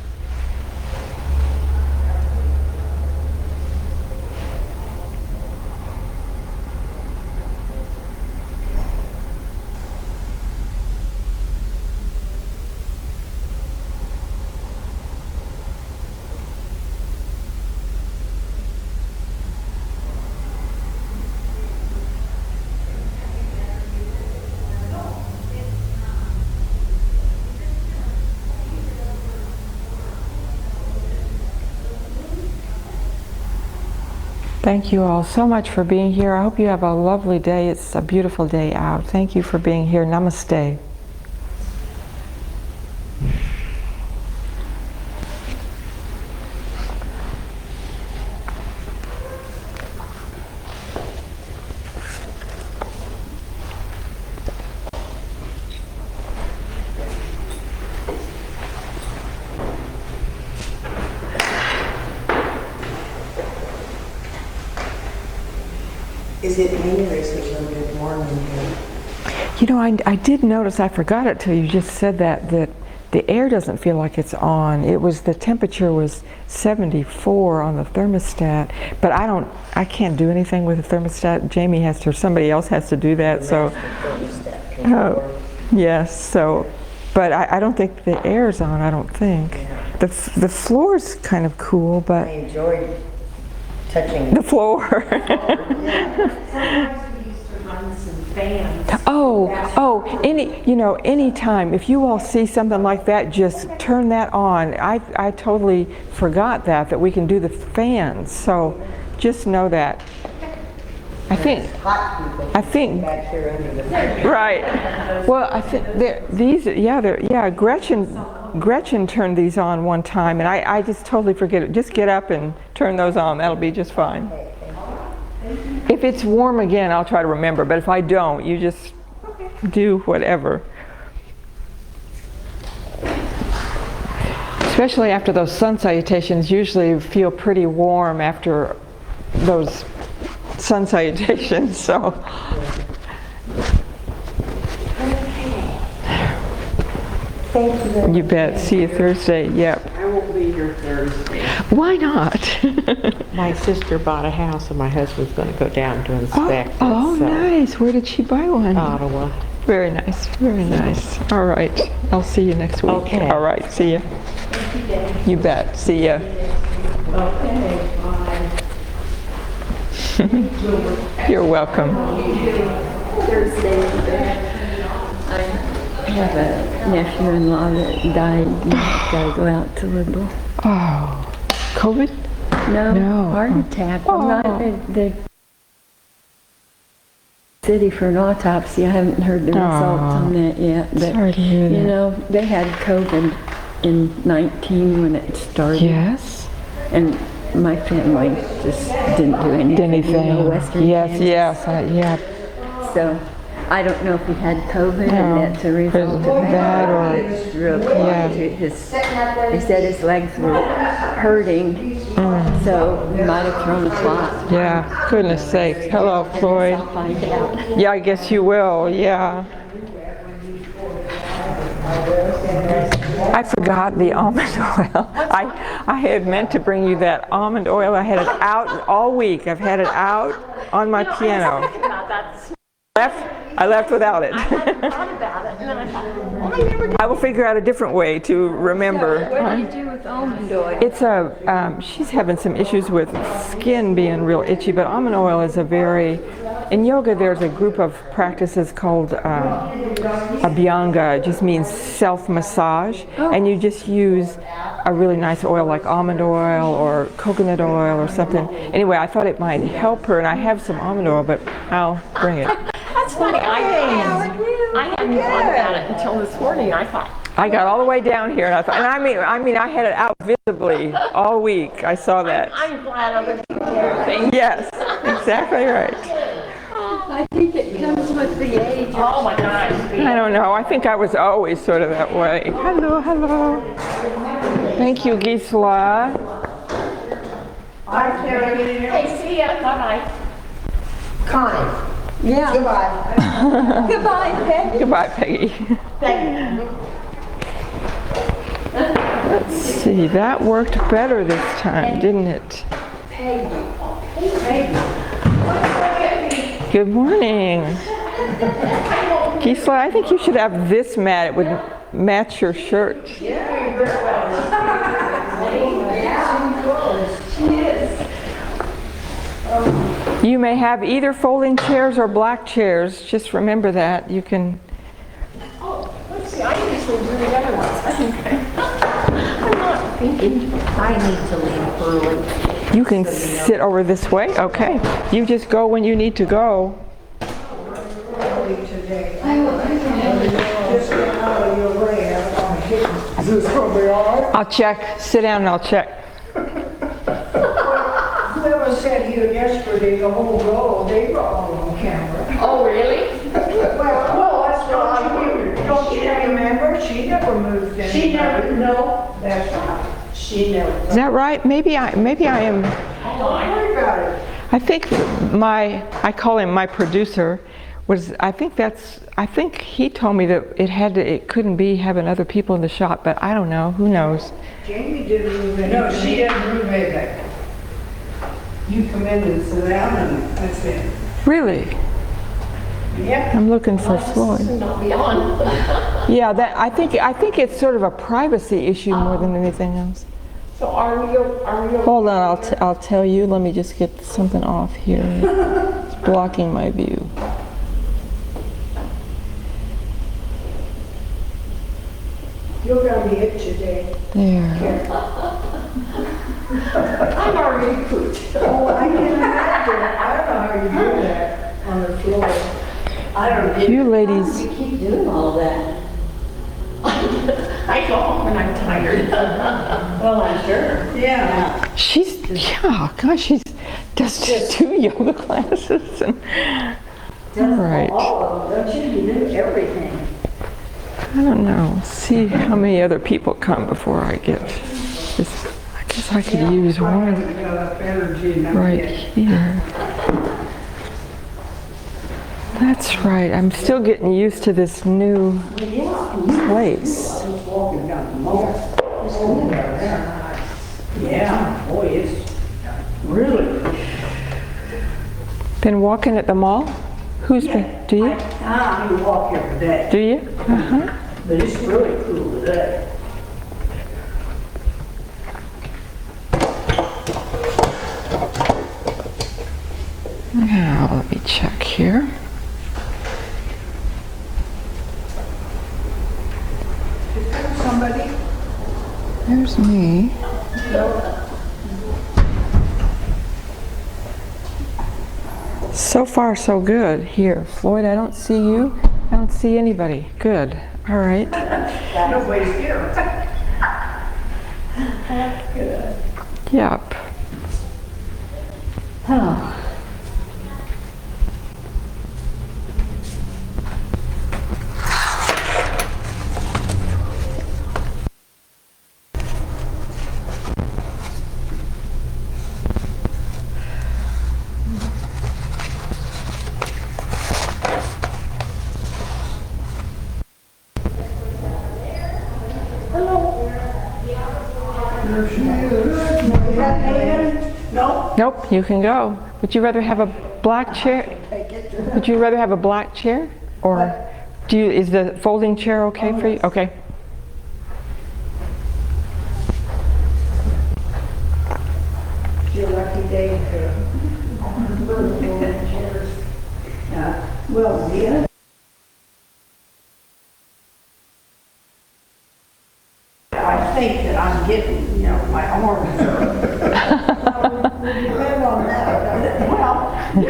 Thank you all so much for being here. I hope you have a lovely day. It's a beautiful day out. Thank you for being here. Namaste. Is it me or is it a little bit warm in here? You know, I did notice, I forgot it till you just said that the air doesn't feel like it's on. It was, the temperature was 74 on the thermostat, but I can't do anything with the thermostat. Jamie has to, or somebody else has to do that, so. Oh, yes, so, but I don't think the air's on, I don't think. The floor's kind of cool, I but enjoyed touching the floor. Sometimes we used to run some fans. Anytime, if you all see something like that, just turn that on. I totally forgot that we can do the fans, so just know that. I think, back here under the fan. right. Well, I think Gretchen turned these on one time, and I just totally forget it. Just get up and turn those on. That'll be just fine. If it's warm again, I'll try to remember, but if I don't, you just do whatever. Especially after those sun salutations, usually feel pretty warm after those sun salutations, so. Thank you very much. You bet. See you Thursday. Yep. I won't be here Thursday. Why not? My sister bought a house and my husband's going to go down to inspect it. Oh, so, nice. Where did she buy one? Ottawa. Very nice. Very nice. All right. I'll see you next week. Okay. All right. See you. You bet. See ya. You're welcome. I have a nephew-in-law that died. And gotta go out to Liberal. Oh, COVID? No. Heart attack. Well, not the city for an autopsy. I haven't heard the results on that yet. But Sorry to hear that. you know, they had COVID in 19 when it started. Yes. And my family just didn't do anything. You know, Western Kansas. Yeah. So I don't know if he had COVID and that's a result of that or- It's real close to his. They said his legs were hurting, so he might have thrown a clot. Yeah. Goodness sakes. Hello, Floyd. I'll find out. Yeah, I guess you will. Yeah. I forgot the almond oil. I had meant to bring you that almond oil. I had it out all week. I've had it out on my piano. I left without it. I will figure out a different way to remember. What do you do with almond oil? It's she's having some issues with skin being real itchy, but almond oil is in yoga there's a group of practices called Abhyanga. It just means self-massage, and you just use a really nice oil like almond oil or coconut oil or something. Anyway, I thought it might help her, and I have some almond oil, but I'll bring it. That's funny. I hadn't thought about it until this morning. I thought, I got all the way down here, and I thought, and I mean, I had it out visibly all week. I saw that. I'm glad other people do things. Yes, exactly right. I think it comes with the age. Oh my gosh. I don't know. I think I was always sort of that way. Hello. Thank you, Gisela. Hey, see ya. Bye-bye. Connie. Yeah. Goodbye. Goodbye, Peggy. Goodbye, Peggy. Let's see. That worked better this time, didn't it? Good morning. Gisela, I think you should have this mat. It would match your shirt. You may have either folding chairs or black chairs. Just remember that. You can. Let's see. I usually do the other ones. I'm not thinking. I need to leave early. You can sit over this way, okay. You just go when you need to go. I'll check, sit down and I'll check. Whoever said here yesterday, the whole row, they were all on camera. Oh, really? Well, that's what I hear. Don't you remember? She never moved in. She never, no, That's right. she never. Is that right? Maybe I am. Don't worry about it. I think I call him my producer, I think he told me that it couldn't having other people in the shop, but I don't know, who knows? Jamie didn't move in. No, she didn't move in. You come in and sit down and that's it. Really? Yep. I'm looking for Floyd. Not beyond. Yeah, I think it's sort of a privacy issue more than anything else. So are we? Hold on, I'll tell you. Let me just get something off here. It's blocking my view. You're gonna be it today. There. I'm already pooped. Oh, I can imagine. I don't know how you do that on the floor. I don't know. You ladies. You keep doing all that. I go home when I'm tired. Well, I'm sure. Yeah. She does just 2 yoga classes. And, all right. All of them, don't you? You do everything. I don't know. See how many other people come before I get this. I guess I could use one Got enough energy now. right here. That's right. I'm still getting used to this new place. Walking down the mall. Yeah, boy, it's really. Been walking at the mall? Who's been? Do you? I walk every day, Do you? Uh-huh. but it's really cool today. Now, let me check here. Somebody? There's me. So far, so good. Here, Floyd, I don't see you. I don't see anybody. Good. All right. Nobody's here. Yep. No? Nope, you can go. Would you rather have a black chair? Would you rather have a black chair? Or is the folding chair okay for you? Okay. Your lucky day. Well, yeah. I think that I'm getting, my arms are. Depend on that. Well,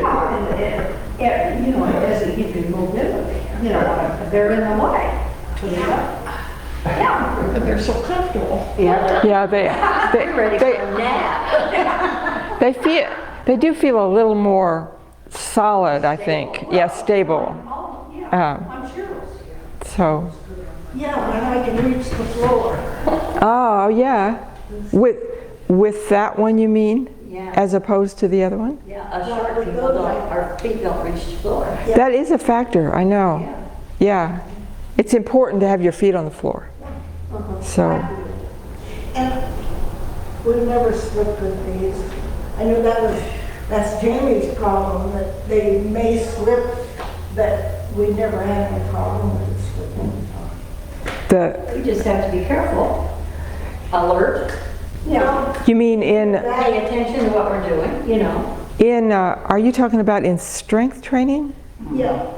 yeah, it doesn't give you mobility. They're in the way. Yeah, But they're so comfortable. Yeah, they do feel a little more solid, I think. Yeah, stable. I'm sure. So. Yeah, when I can reach the floor. Oh, yeah. With that one, you mean? Yeah. As opposed to the other one? Yeah, us short people our feet don't reach the floor. That is a factor, I know. Yeah. It's important to have your feet on the floor. So, And we never slipped with these. I know that's Jamie's problem, that they may slip, but we never had any problem with it slipping. You just have to be careful, alert, You mean in, pay attention to what we're doing, are you talking about in strength training? Yeah,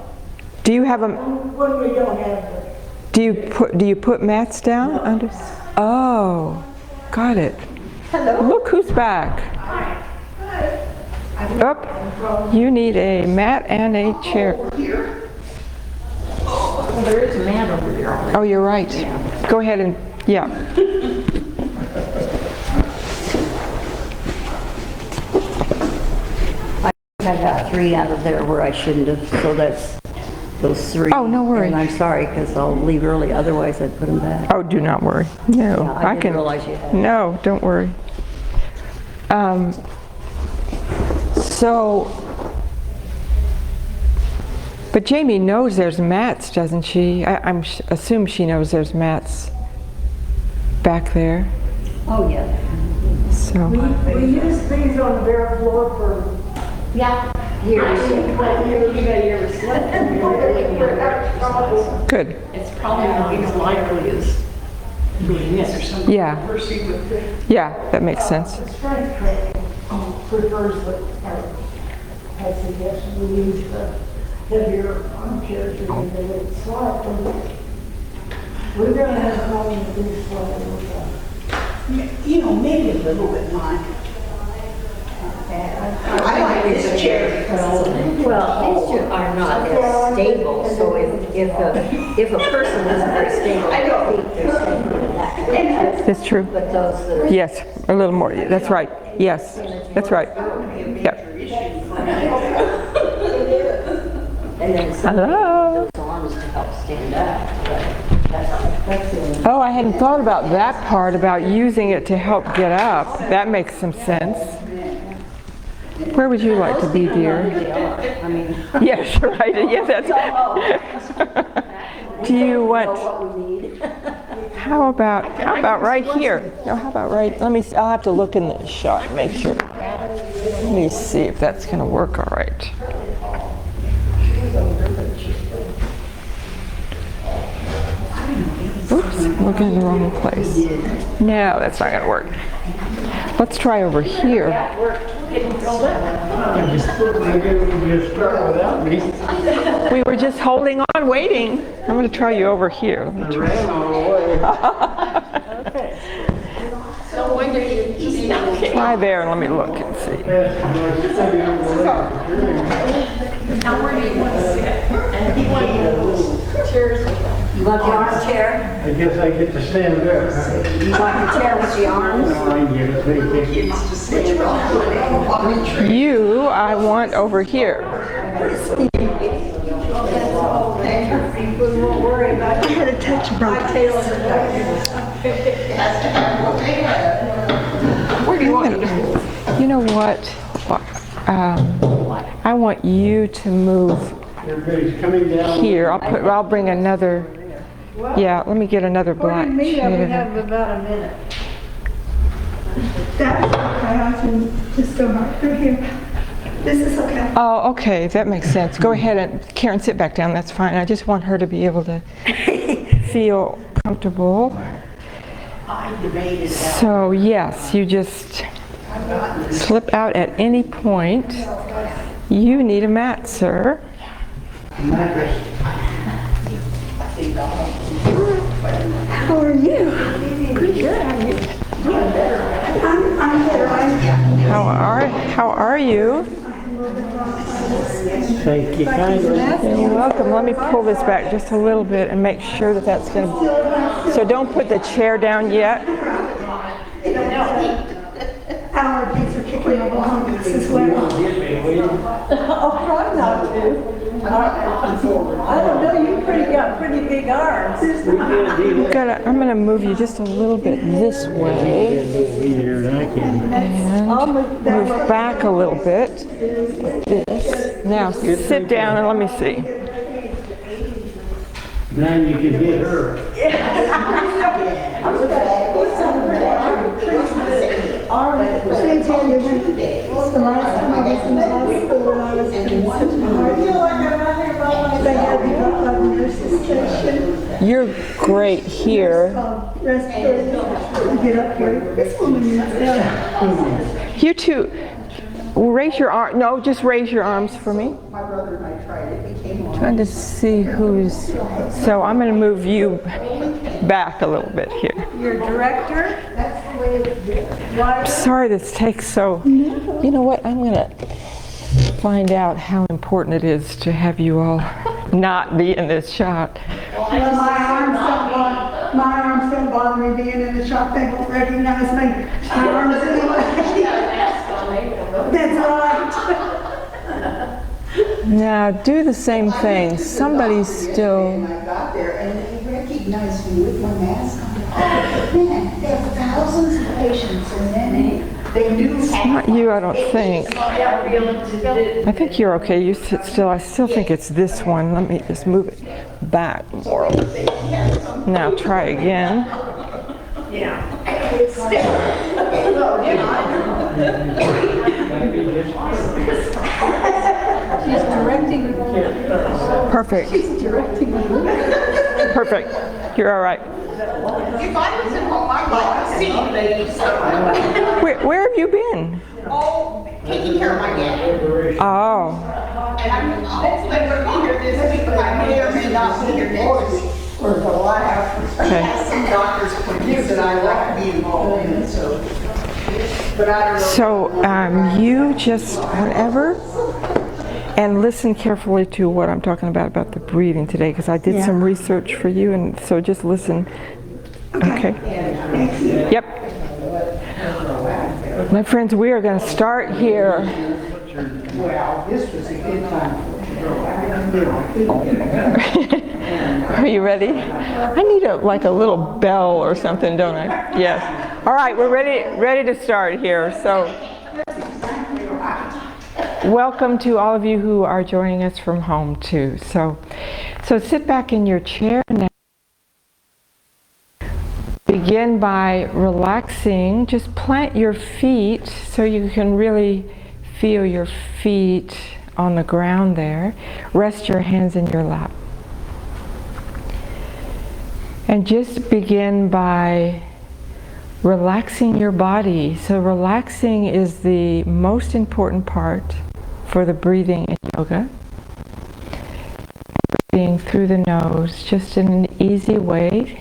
Do you have a, when we don't have the. do you put mats down under? Oh, got it. Hello. Look who's back. Up. You need a mat and a chair. Well, there is a man over there already. Oh, you're right. Go ahead and, yeah. I got 3 out of there where I shouldn't have, so that's those 3. Oh, no worry. And I'm sorry, because I'll leave early, otherwise I'd put them back. Oh, do not worry. No, Yeah, I didn't realize you had. No, don't worry. But Jamie knows there's mats, doesn't she? I'm assume she knows there's mats back there. Oh, yeah. So We use these on the bare floor for. Yeah. good. It's probably not as likely as doing this or something. Yeah. Yeah, that makes sense. The strength training prefers what I suggest we use the heavier armchairs or they would slide. We're gonna have a problem with these sliding with You know, maybe a little bit mine. I like this chair because Well, these two are not as stable, so if a person isn't very stable, I don't think they're stable in that. That's true. But those that are. Yes, a little more. That's right. Yes, that's right. Yep. And then some Hello. arms to help stand up, but that's the only. Oh, I hadn't thought about that part, about using it to help get up. That makes some sense. Where would you like to be, dear? I mean, Yes, right. Yeah, that's. Do you want? what we need. How about right here? No, how about right? Let me. I'll have to look in the shot and make sure. Let me see if that's going to work all right. Oops, looking in the wrong place. No, that's not going to work. Let's try over here. We were just holding on, waiting. I'm going to try you over here. Let me try. No wonder he's not kidding. Try there and let me look and see. Now where do you want to sit? And he wanted those chairs with them. You want the armchair? I guess I get to stand there. You want the chair with the arms? I get it, they You, I want over here. I had a touch bronchitis. Where do you want to go? You know what? I want you to move Everybody's coming down. here. I'll bring another. Yeah, let me get another black chair. about a minute. That's okay, I can just go back through here. This is okay. Oh, okay, that makes sense. Go ahead and, Karen, sit back down, that's fine. I just want her to be able to feel comfortable. I debated that. So, yes, you just slip out at any point. You need a mat, sir. How are you? I'm better. How are you? Thank you kindly. You're welcome. Let me pull this back just a little bit and make sure that that's going to... So don't put the chair down yet. Allergies are kicking up on us as well. Oh, try not to. I don't know, you got pretty big arms. I'm going to move you just a little bit this way. And move back a little bit. This. Now sit down and let me see. Now you can get her. Since the last time I was in the hospital when I was in they had me up by the nurse's station. You're great here. Respiratory. Get up here. This woman needs help. You two, raise your arm. No, just raise your arms for me. My brother and I tried it. It came on. Trying to see who's. So I'm going to move you back a little bit here. Your director? That's the way it's been. Sorry this takes so. You know what? I'm going to find out how important it is to have you all not be in this shot. Well, my arms don't bother me being in the shop. They won't recognize me. My arms anyway. That's right. Now do the same thing. Somebody's still. And I got there and they recognized me with my mask on. Man, there were thousands of patients and then they knew. Not you, I don't think. I think you're okay. You sit still. I still think it's this one. Let me just move it back more. Now try again. She's directing me. Perfect. She's directing me. Perfect. You're all right. If I was at home, I'd like to see you ladies. Where have you been? Oh, taking care of my dad. Oh. And I'm hopefully going to be here this week, but I may or may not be here next week. Well, I have some doctor's appointments that I like to be involved in, so. But I don't know. So you just whatever, and listen carefully to what I'm talking about the breathing today, because I did some research for you, and so just listen. Okay. Yep. My friends, we are going to start here. Well, this was a good time for Are you ready? I need like a little bell or something, don't I? Yes. All right, we're ready to start here. So, welcome to all of you who are joining us from home too. So sit back in your chair now. Begin by relaxing. Just plant your feet so you can really feel your feet on the ground there. Rest your hands in your lap. And just begin by relaxing your body. So relaxing is the most important part for the breathing in yoga. Breathing through the nose, just in an easy way.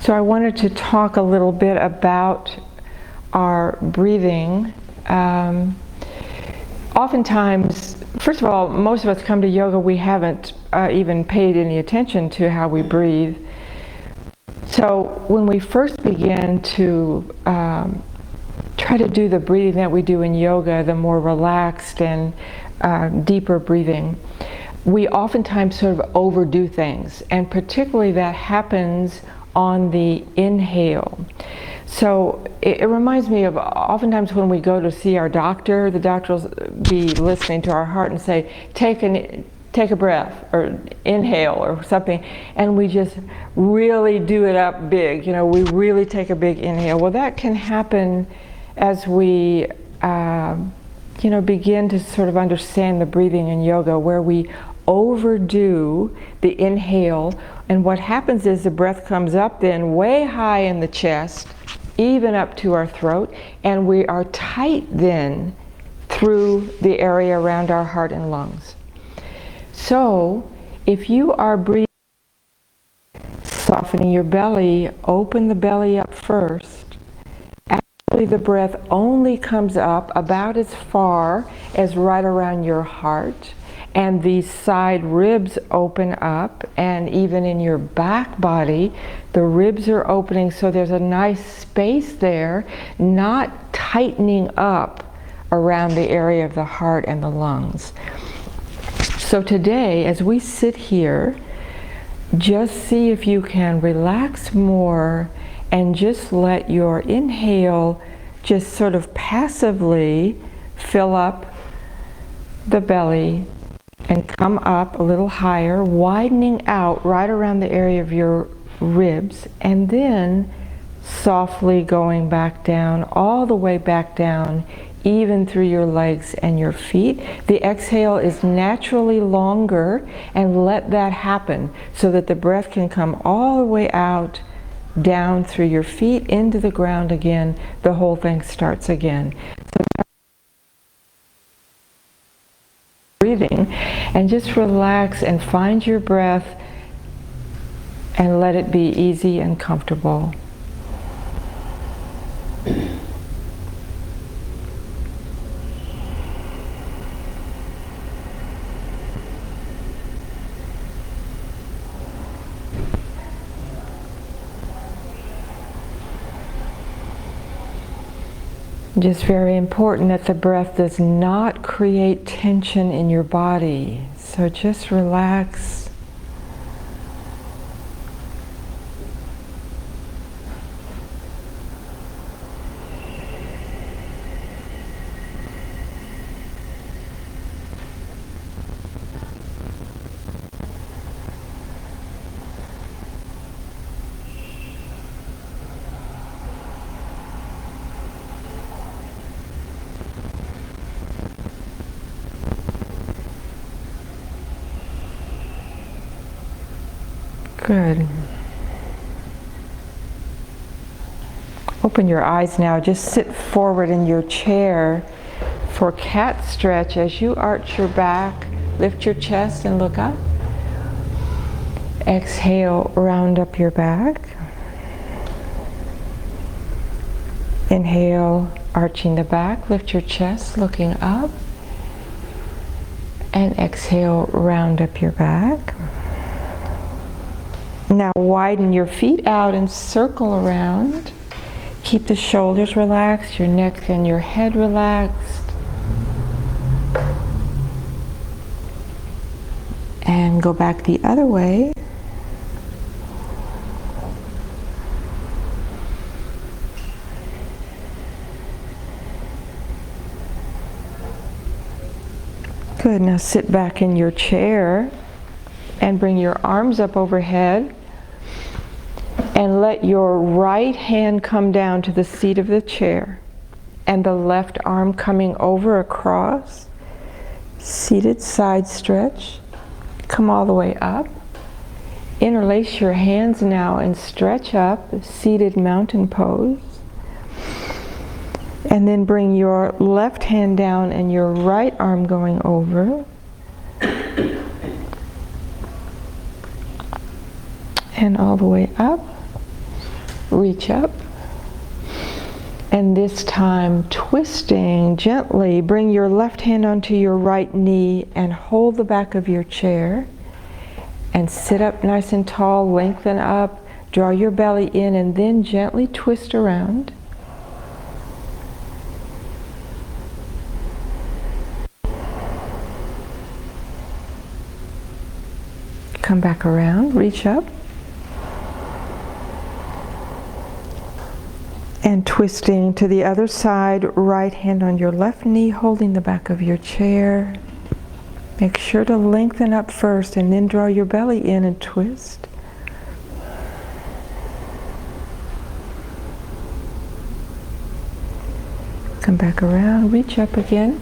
So I wanted to talk a little bit about our breathing. Oftentimes, first of all, most of us come to yoga, we haven't even paid any attention to how we breathe. So when we first begin to try to do the breathing that we do in yoga, the more relaxed and deeper breathing, we oftentimes sort of overdo things, and particularly that happens on the inhale. So it reminds me of oftentimes when we go to see our doctor, the doctor will be listening to our heart and say, take a breath, or inhale, or something, and we just really do it up big. You know, we really take a big inhale. Well, that can happen as we begin to sort of understand the breathing in yoga, where we overdo the inhale, and what happens is the breath comes up then way high in the chest, even up to our throat, and we are tight then through the area around our heart and lungs. So if you are breathing, softening your belly, open the belly up first. Actually, the breath only comes up about as far as right around your heart, and these side ribs open up, and even in your back body, the ribs are opening, so there's a nice space there, not tightening up around the area of the heart and the lungs. So today, as we sit here, just see if you can relax more and just let your inhale just sort of passively fill up the belly and come up a little higher, widening out right around the area of your ribs, and then softly going back down, all the way back down, even through your legs and your feet. The exhale is naturally longer, and let that happen so that the breath can come all the way out, down through your feet, into the ground again. The whole thing starts again. So breathing, and just relax and find your breath and let it be easy and comfortable. Just very important that the breath does not create tension in your body. So just relax. Good. Open your eyes now. Just sit forward in your chair for cat stretch. As you arch your back, lift your chest and look up. Exhale, round up your back. Inhale, arching the back, lift your chest, looking up. And exhale, round up your back. Now widen your feet out and circle around. Keep the shoulders relaxed, your neck and your head relaxed. And go back the other way. Good, now sit back in your chair and bring your arms up overhead. And let your right hand come down to the seat of the chair and the left arm coming over across. Seated side stretch. Come all the way up. Interlace your hands now and stretch up, seated mountain pose. And then bring your left hand down and your right arm going over. And all the way up. Reach up, and this time twisting gently, bring your left hand onto your right knee and hold the back of your chair and sit up nice and tall, lengthen up, draw your belly in, and then gently twist around. Come back around, reach up. And twisting to the other side, right hand on your left knee, holding the back of your chair. Make sure to lengthen up first and then draw your belly in and twist. Come back around, reach up again.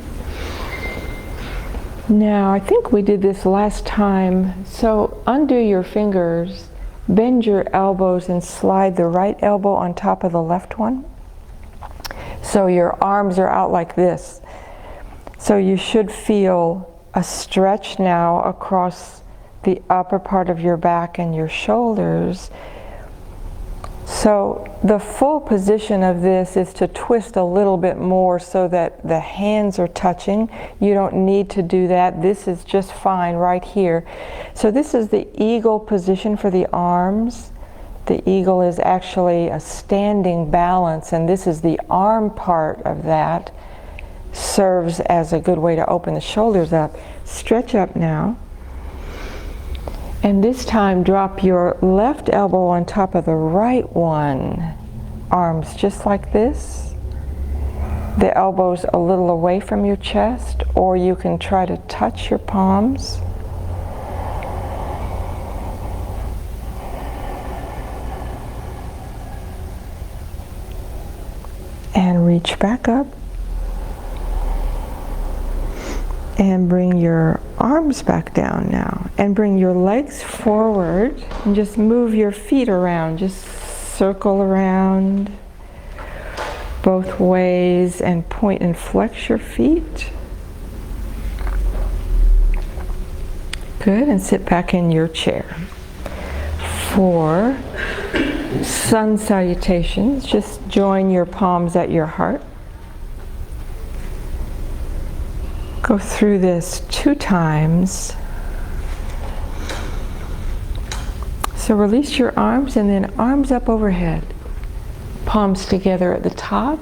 Now, I think we did this last time, so undo your fingers. Bend your elbows and slide the right elbow on top of the left one. So your arms are out like this. So you should feel a stretch now across the upper part of your back and your shoulders. So the full position of this is to twist a little bit more so that the hands are touching. You don't need to do that. This is just fine right here. So this is the eagle position for the arms. The eagle is actually a standing balance, and this is the arm part of that. Serves as a good way to open the shoulders up. Stretch up now. And this time drop your left elbow on top of the right one. Arms just like this. The elbows a little away from your chest, or you can try to touch your palms. And reach back up. And bring your arms back down now. And bring your legs forward. And just move your feet around. Just circle around both ways and point and flex your feet. Good, and sit back in your chair. for sun salutations. Just join your palms at your heart. Go through this 2 times. So release your arms and then arms up overhead. Palms together at the top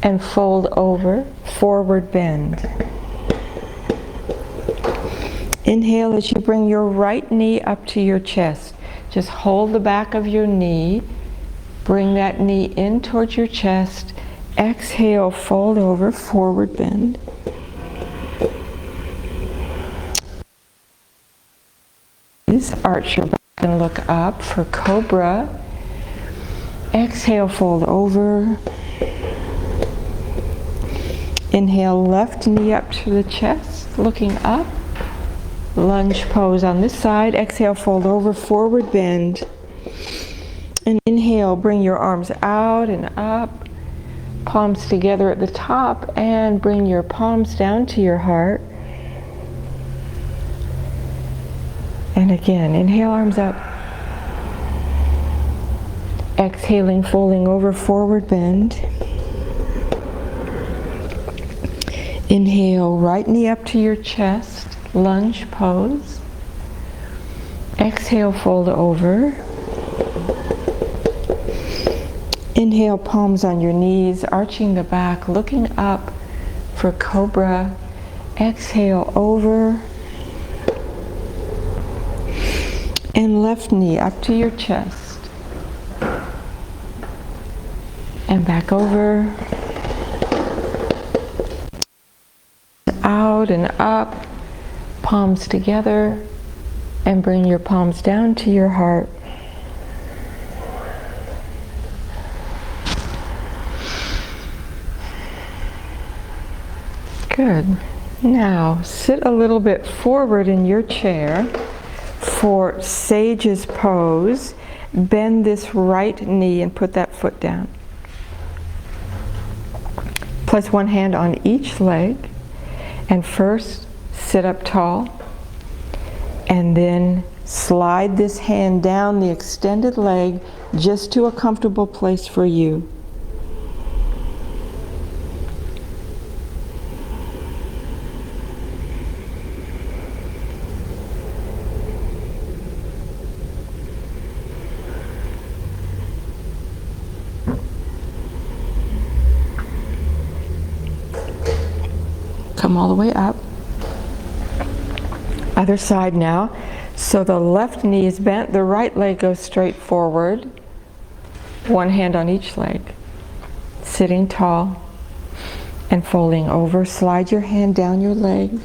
and fold over, forward bend. Inhale as you bring your right knee up to your chest. Just hold the back of your knee. Bring that knee in towards your chest. Exhale, fold over, forward bend. Arch your back and look up for cobra. Exhale, fold over. Inhale, left knee up to the chest, looking up. Lunge pose on this side. Exhale, fold over, forward bend. And inhale, bring your arms out and up. Palms together at the top and bring your palms down to your heart. And again, inhale, arms up. Exhaling, folding over, forward bend. Inhale, right knee up to your chest, lunge pose. Exhale, fold over. Inhale, palms on your knees, arching the back, looking up for cobra. Exhale, over. And left knee up to your chest. And back over. Out and up. Palms together. And bring your palms down to your heart. Good. Now, sit a little bit forward in your chair. For Sage's pose, bend this right knee and put that foot down. Place one hand on each leg, and first sit up tall, and then slide this hand down the extended leg just to a comfortable place for you. Come all the way up. Other side now. So the left knee is bent, the right leg goes straight forward. One hand on each leg. Sitting tall and folding over. Slide your hand down your leg.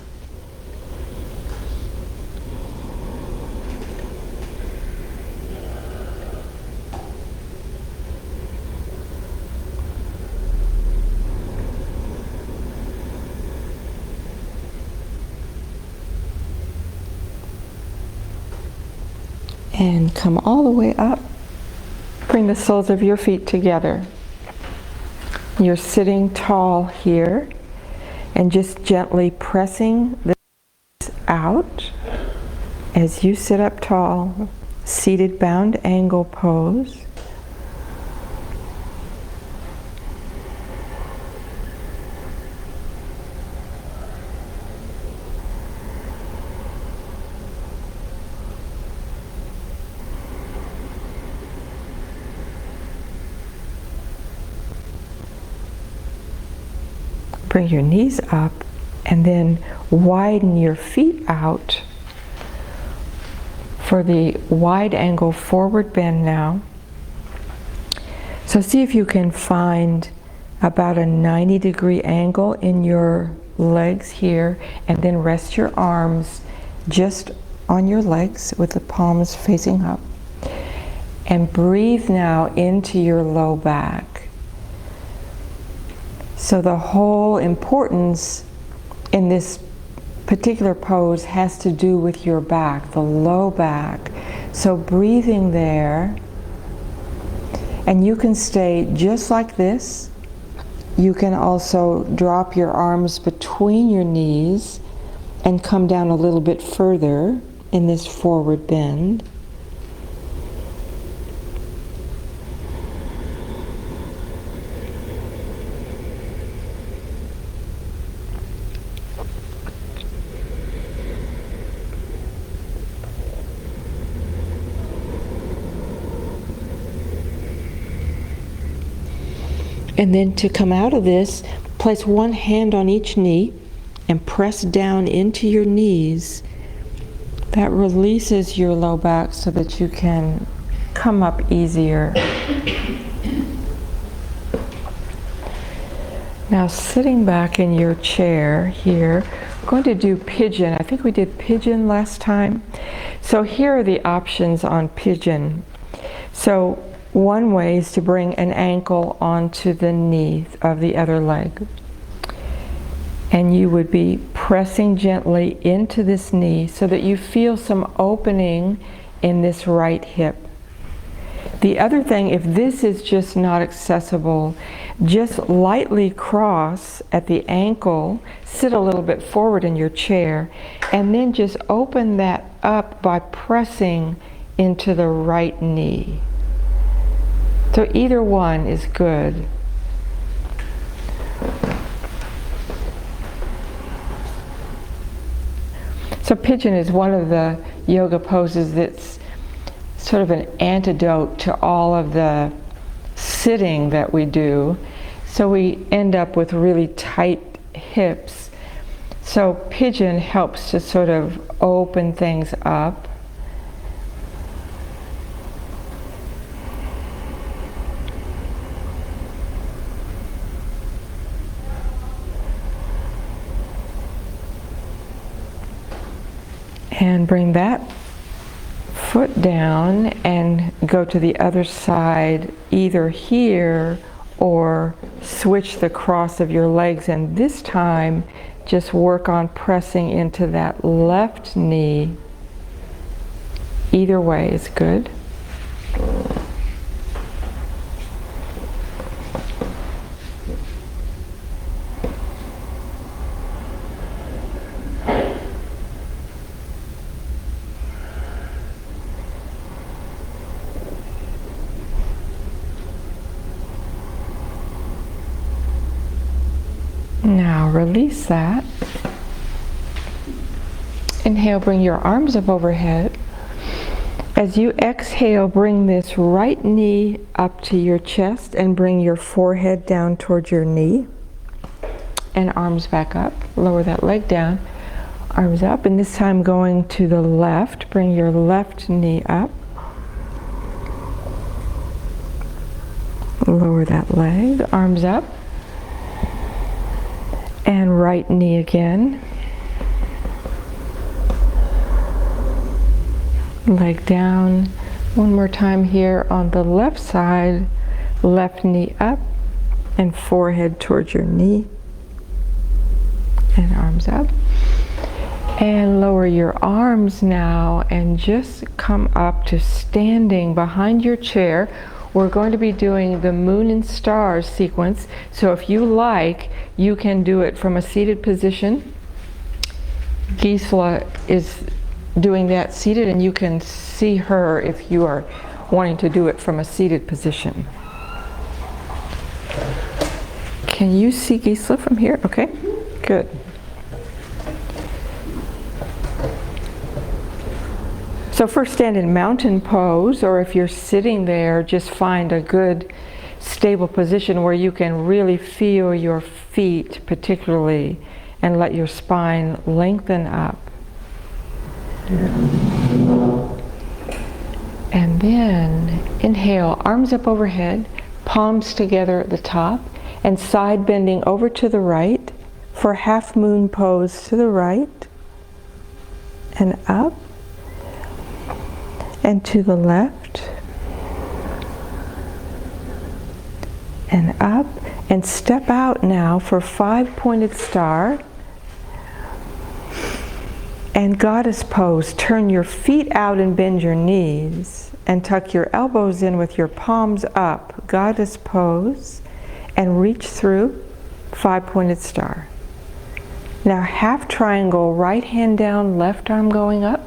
And come all the way up. Bring the soles of your feet together. You're sitting tall here and just gently pressing this out as you sit up tall. Seated bound angle pose. Bring your knees up and then widen your feet out for the wide angle forward bend now. So see if you can find about a 90-degree angle in your legs here, and then rest your arms just on your legs with the palms facing up. And breathe now into your low back. So the whole importance in this particular pose has to do with your back, the low back. So breathing there, and you can stay just like this. You can also drop your arms between your knees and come down a little bit further in this forward bend. And then to come out of this, place one hand on each knee and press down into your knees. That releases your low back so that you can come up easier. Now sitting back in your chair here, we're going to do pigeon. I think we did pigeon last time. So here are the options on pigeon. So one way is to bring an ankle onto the knee of the other leg. And you would be pressing gently into this knee so that you feel some opening in this right hip. The other thing, if this is just not accessible, just lightly cross at the ankle, sit a little bit forward in your chair, and then just open that up by pressing into the right knee. So either one is good. So pigeon is one of the yoga poses that's sort of an antidote to all of the sitting that we do. So we end up with really tight hips. So pigeon helps to sort of open things up. And bring that foot down and go to the other side, either here or switch the cross of your legs, and this time just work on pressing into that left knee. Either way is good. Now release that. Inhale, bring your arms up overhead. As you exhale, bring this right knee up to your chest and bring your forehead down towards your knee. And arms back up. Lower that leg down. Arms up, and this time going to the left. Bring your left knee up. Lower that leg. Arms up. And right knee again. Leg down. One more time here on the left side. Left knee up and forehead towards your knee. And arms up. And lower your arms now and just come up to standing behind your chair. We're going to be doing the moon and stars sequence. So if you like, you can do it from a seated position. Gisela is doing that seated, and you can see her if you are wanting to do it from a seated position. Can you see Gisela from here? Okay, good. So first stand in mountain pose, or if you're sitting there, just find a good stable position where you can really feel your feet particularly and let your spine lengthen up. And then inhale, arms up overhead, palms together at the top, and side bending over to the right for half moon pose to the right and up. And to the left, and up, and step out now for 5-pointed star, and goddess pose. Turn your feet out and bend your knees, and tuck your elbows in with your palms up, goddess pose, and reach through, 5-pointed star. Now half triangle, right hand down, left arm going up,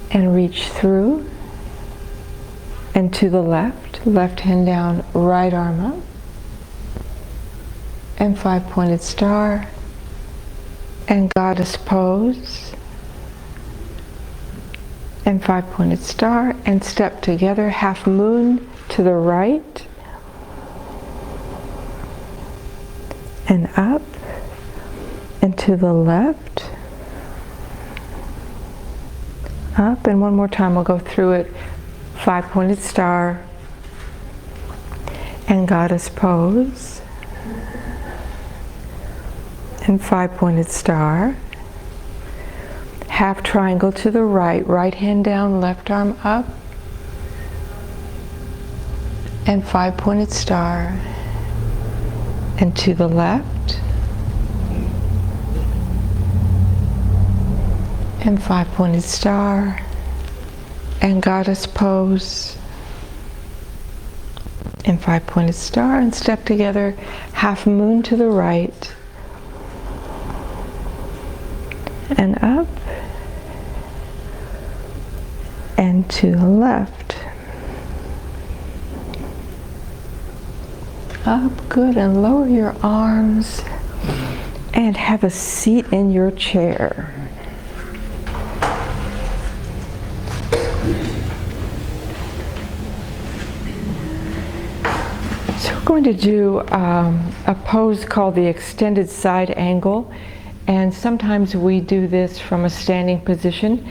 and reach through, and to the left, left hand down, right arm up, and 5-pointed star, and goddess pose, and 5-pointed star, and step together, half moon to the right, and up, and to the left, up, and one more time we'll go through it. 5-pointed star, and goddess pose, and 5-pointed star, half triangle to the right, right hand down, left arm up, and 5-pointed star, and to the left, and 5-pointed star, and goddess pose, and 5-pointed star, and step together, half moon to the right, and up, and to the left. Up, good, and lower your arms, and have a seat in your chair. So we're going to do a pose called the extended side angle, and sometimes we do this from a standing position,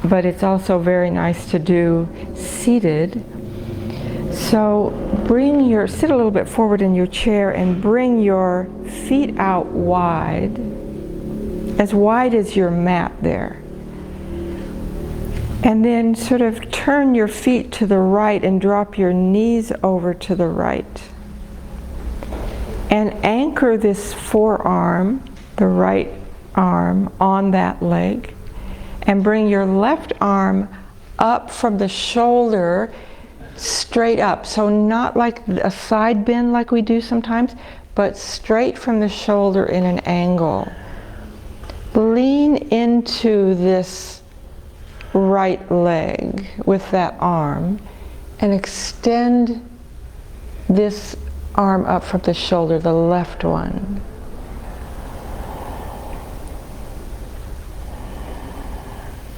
but it's also very nice to do seated. So sit a little bit forward in your chair and bring your feet out wide as your mat there. And then sort of turn your feet to the right and drop your knees over to the right. And anchor this forearm, the right arm, on that leg. And bring your left arm up from the shoulder, straight up. So not like a side bend like we do sometimes, but straight from the shoulder in an angle. Lean into this right leg with that arm and extend this arm up from the shoulder, the left one.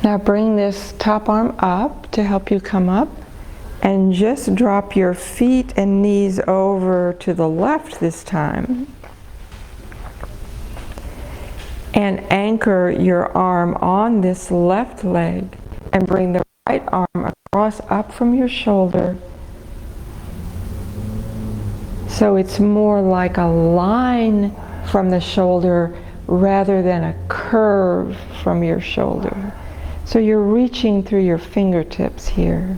Now bring this top arm up to help you come up, and just drop your feet and knees over to the left this time. And anchor your arm on this left leg and bring the right arm across up from your shoulder. So it's more like a line from the shoulder rather than a curve from your shoulder. So you're reaching through your fingertips here.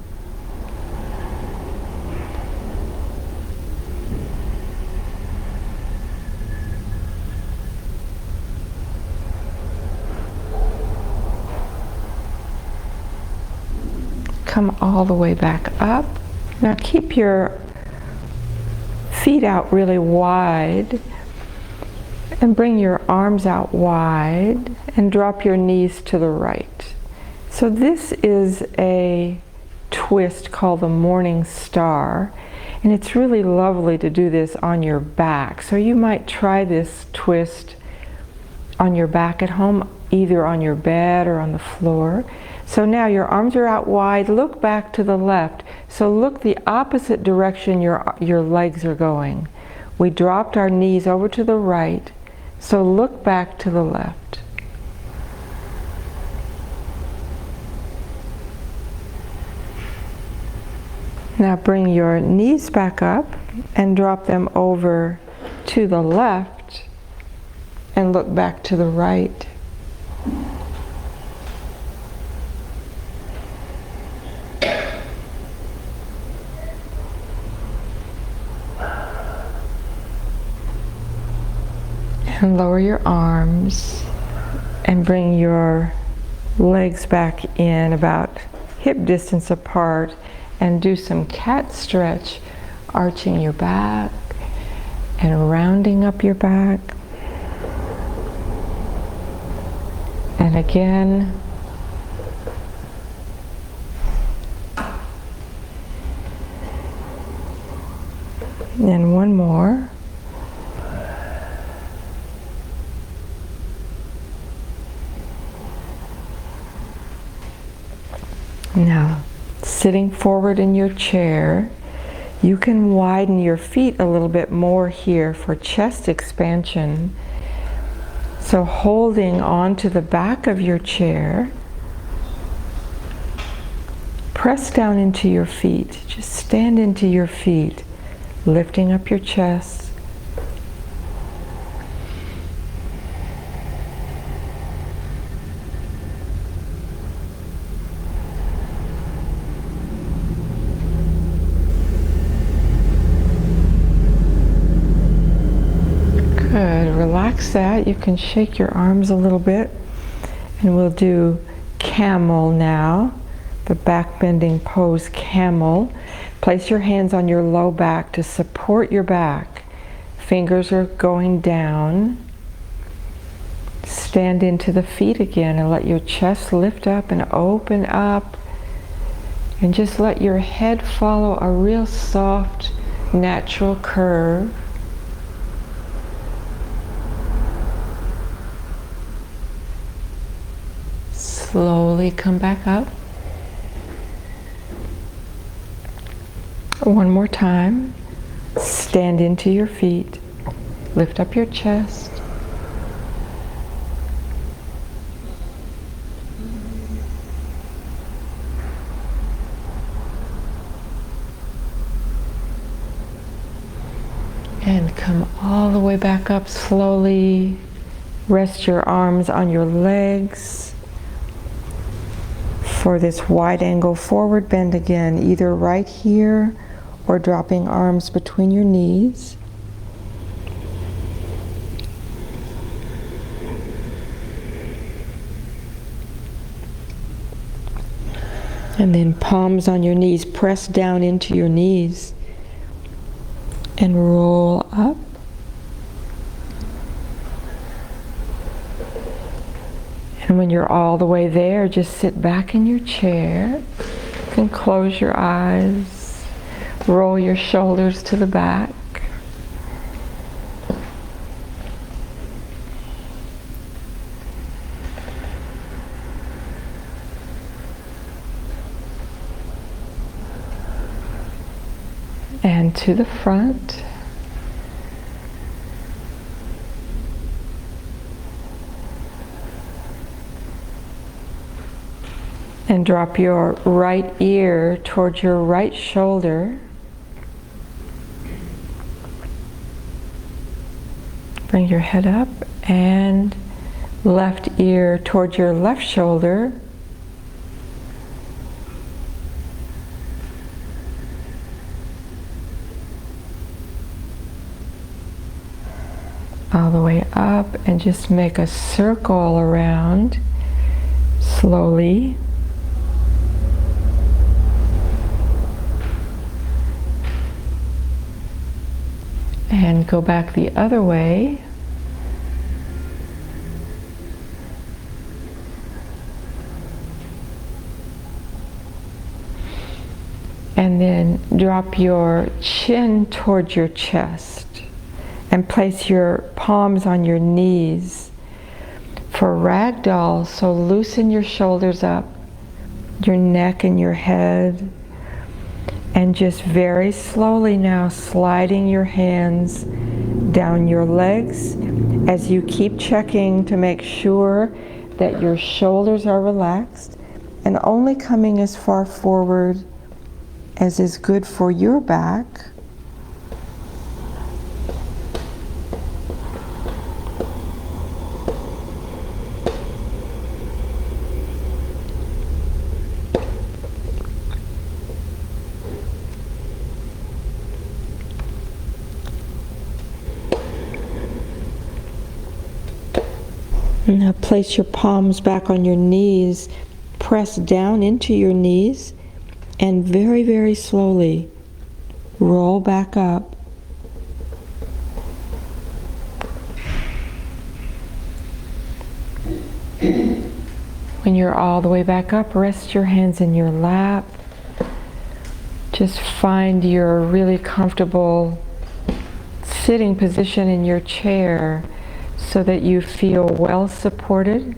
Come all the way back up. Now keep your feet out really wide and bring your arms out wide and drop your knees to the right. So this is a twist called the Morning Star, and it's really lovely to do this on your back. So you might try this twist on your back at home, either on your bed or on the floor. So now your arms are out wide, look back to the left. So look the opposite direction your legs are going. We dropped our knees over to the right, so look back to the left. Now bring your knees back up and drop them over to the left and look back to the right. And lower your arms and bring your legs back in about hip distance apart and do some cat stretch, arching your back and rounding up your back. And again. And one more. Now, sitting forward in your chair, You can widen your feet a little bit more here for chest expansion. So holding on to the back of your chair, press down into your feet. Just stand into your feet, lifting up your chest. Good. Relax that. You can shake your arms a little bit. And we'll do camel now. The back bending pose, camel. Place your hands on your low back to support your back. Fingers are going down. Stand into the feet again and let your chest lift up and open up. And just let your head follow a real soft, natural curve. Slowly come back up. One more time. Stand into your feet. Lift up your chest. And come all the way back up slowly. Rest your arms on your legs. For this wide angle forward bend again, either right here or dropping arms between your knees. And then palms on your knees, press down into your knees and roll up. And when you're all the way there, just sit back in your chair. You can close your eyes, roll your shoulders to the back. And to the front. And drop your right ear towards your right shoulder. Bring your head up and left ear towards your left shoulder. All the way up and just make a circle around slowly. And go back the other way. And then drop your chin towards your chest and place your palms on your knees for ragdoll. So loosen your shoulders up, your neck and your head. And just very slowly now sliding your hands down your legs as you keep checking to make sure that your shoulders are relaxed and only coming as far forward as is good for your back. Now place your palms back on your knees, press down into your knees, and very, very slowly roll back up. When you're all the way back up, rest your hands in your lap. Just find your really comfortable sitting position in your chair, so that you feel well supported.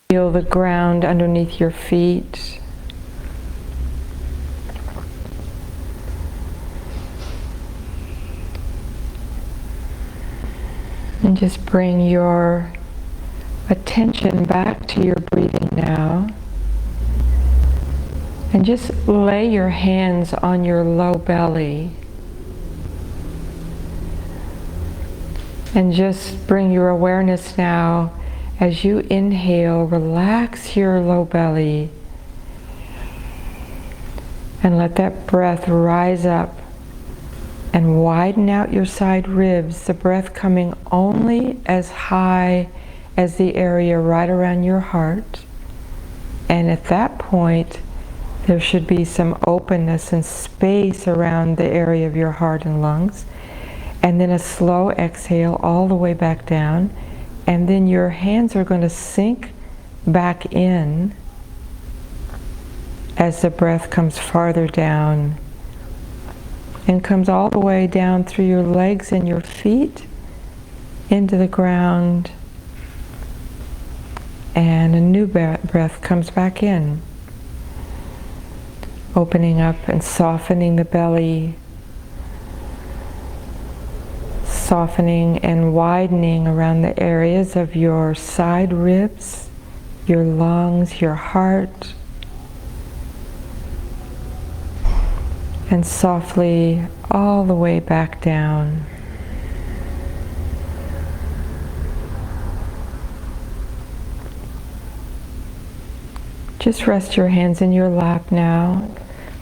Feel the ground underneath your feet. And just bring your attention back to your breathing now. And just lay your hands on your low belly. And just bring your awareness now, as you inhale, relax your low belly. And let that breath rise up and widen out your side ribs, the breath coming only as high as the area right around your heart. And at that point, there should be some openness and space around the area of your heart and lungs. And then a slow exhale all the way back down. And then your hands are going to sink back in as the breath comes farther down and comes all the way down through your legs and your feet into the ground. And a new breath comes back in, opening up and softening the belly, softening and widening around the areas of your side ribs, your lungs, your heart. And softly all the way back down. Just rest your hands in your lap now.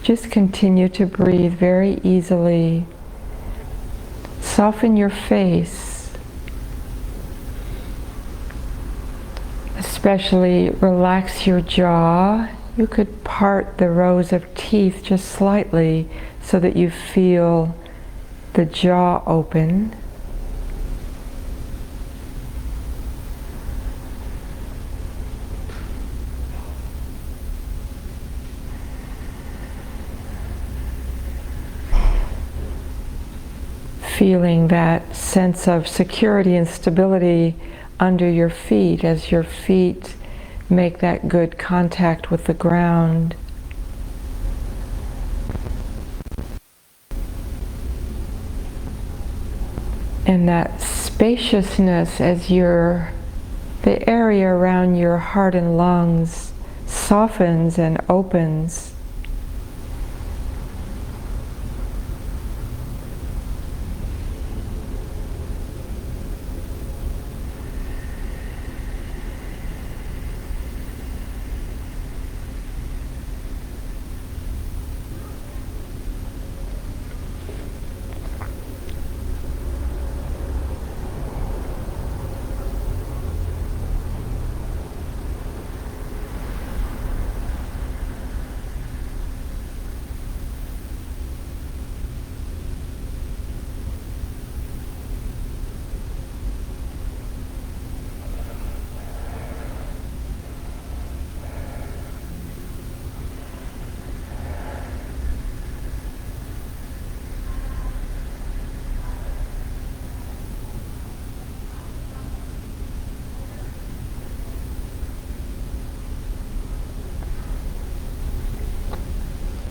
Just continue to breathe very easily. Soften your face. Especially relax your jaw. You could part the rows of teeth just slightly so that you feel the jaw open. Feeling that sense of security and stability under your feet as your feet make that good contact with the ground. And that spaciousness as the area around your heart and lungs softens and opens.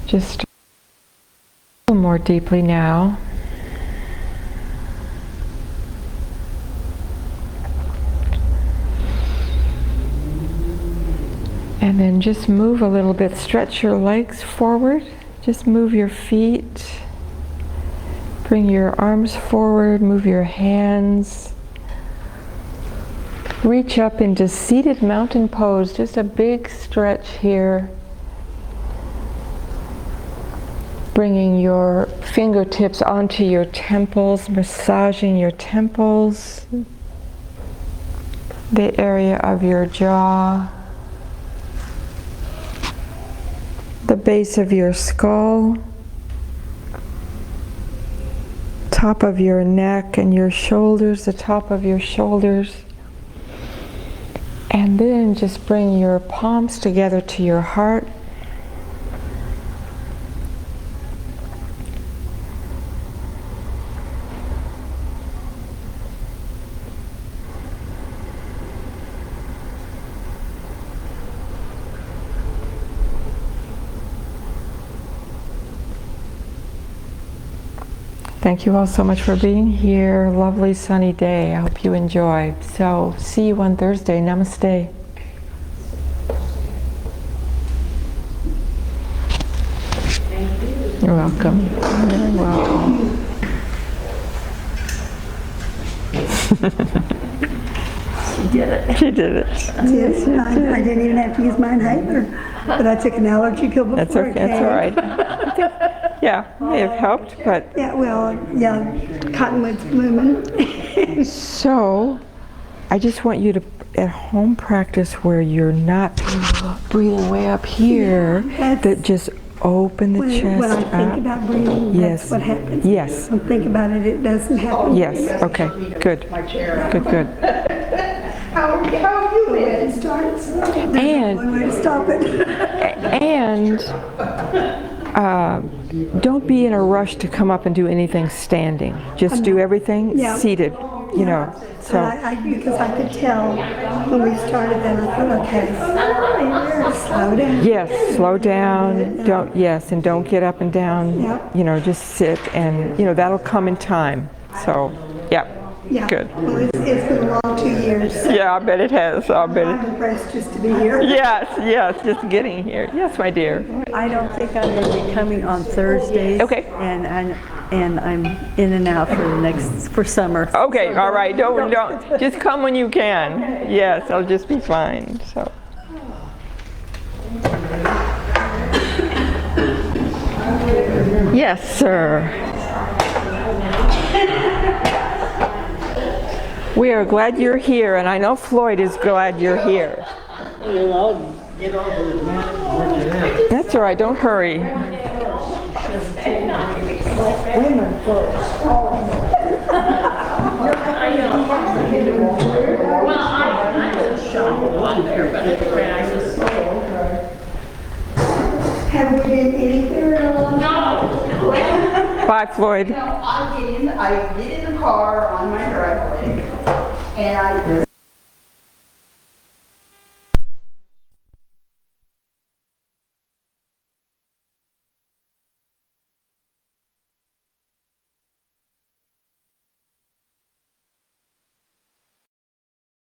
Just a little more deeply now. And then just move a little bit. Stretch your legs forward. Just move your feet. Bring your arms forward. Move your hands. Reach up into seated mountain pose. Just a big stretch here. Bringing your fingertips onto your temples, massaging your temples, the area of your jaw, the base of your skull, top of your neck and your shoulders, the top of your shoulders. And then just bring your palms together to your heart. Thank you all so much for being here. Lovely sunny day. I hope you enjoy. So see you on Thursday. Namaste. You're welcome. You're welcome. She did it. She did it. Yes, I didn't even have to use my inhaler, but I took an allergy pill before That's it okay. came. That's all right. I think, yeah, may have helped, but Yeah, well, yeah, cottonwood's blooming. so I just want you to at home practice where you're not breathing way up here. That's- That just open the chest When I think up. about breathing, Yes. that's what happens. Yes. When I think about it, it doesn't happen. Yes. Okay. Good. My chair. Good. Good. How have you been? It starts. There's And- one way to stop it. And don't be in a rush to come up and do anything standing. Just do everything Yeah. seated. You know. But So because I could tell when we started that, I thought, okay, slow down. yes, slow down. Don't and don't get up and down. Yeah. You know, just sit, and you know that'll come in time. So, yeah. Yeah. Good. Well, it's been a long 2 years. Yeah, I bet it has. I bet it. I'm impressed just to be here. Yes, just getting here. Yes, my dear. I don't think I'm going to be coming on Thursdays. Okay. And I'm in and out for summer. Okay, all right. Don't. Just come when you can. Yes, I'll just be fine. So. Yes, sir. We are glad you're here, and I know Floyd is glad you're here. I'll get off of the mat. That's all right. Don't hurry. Women first. Have we been anywhere? Bye, Floyd. I get in the car on my driveway, and I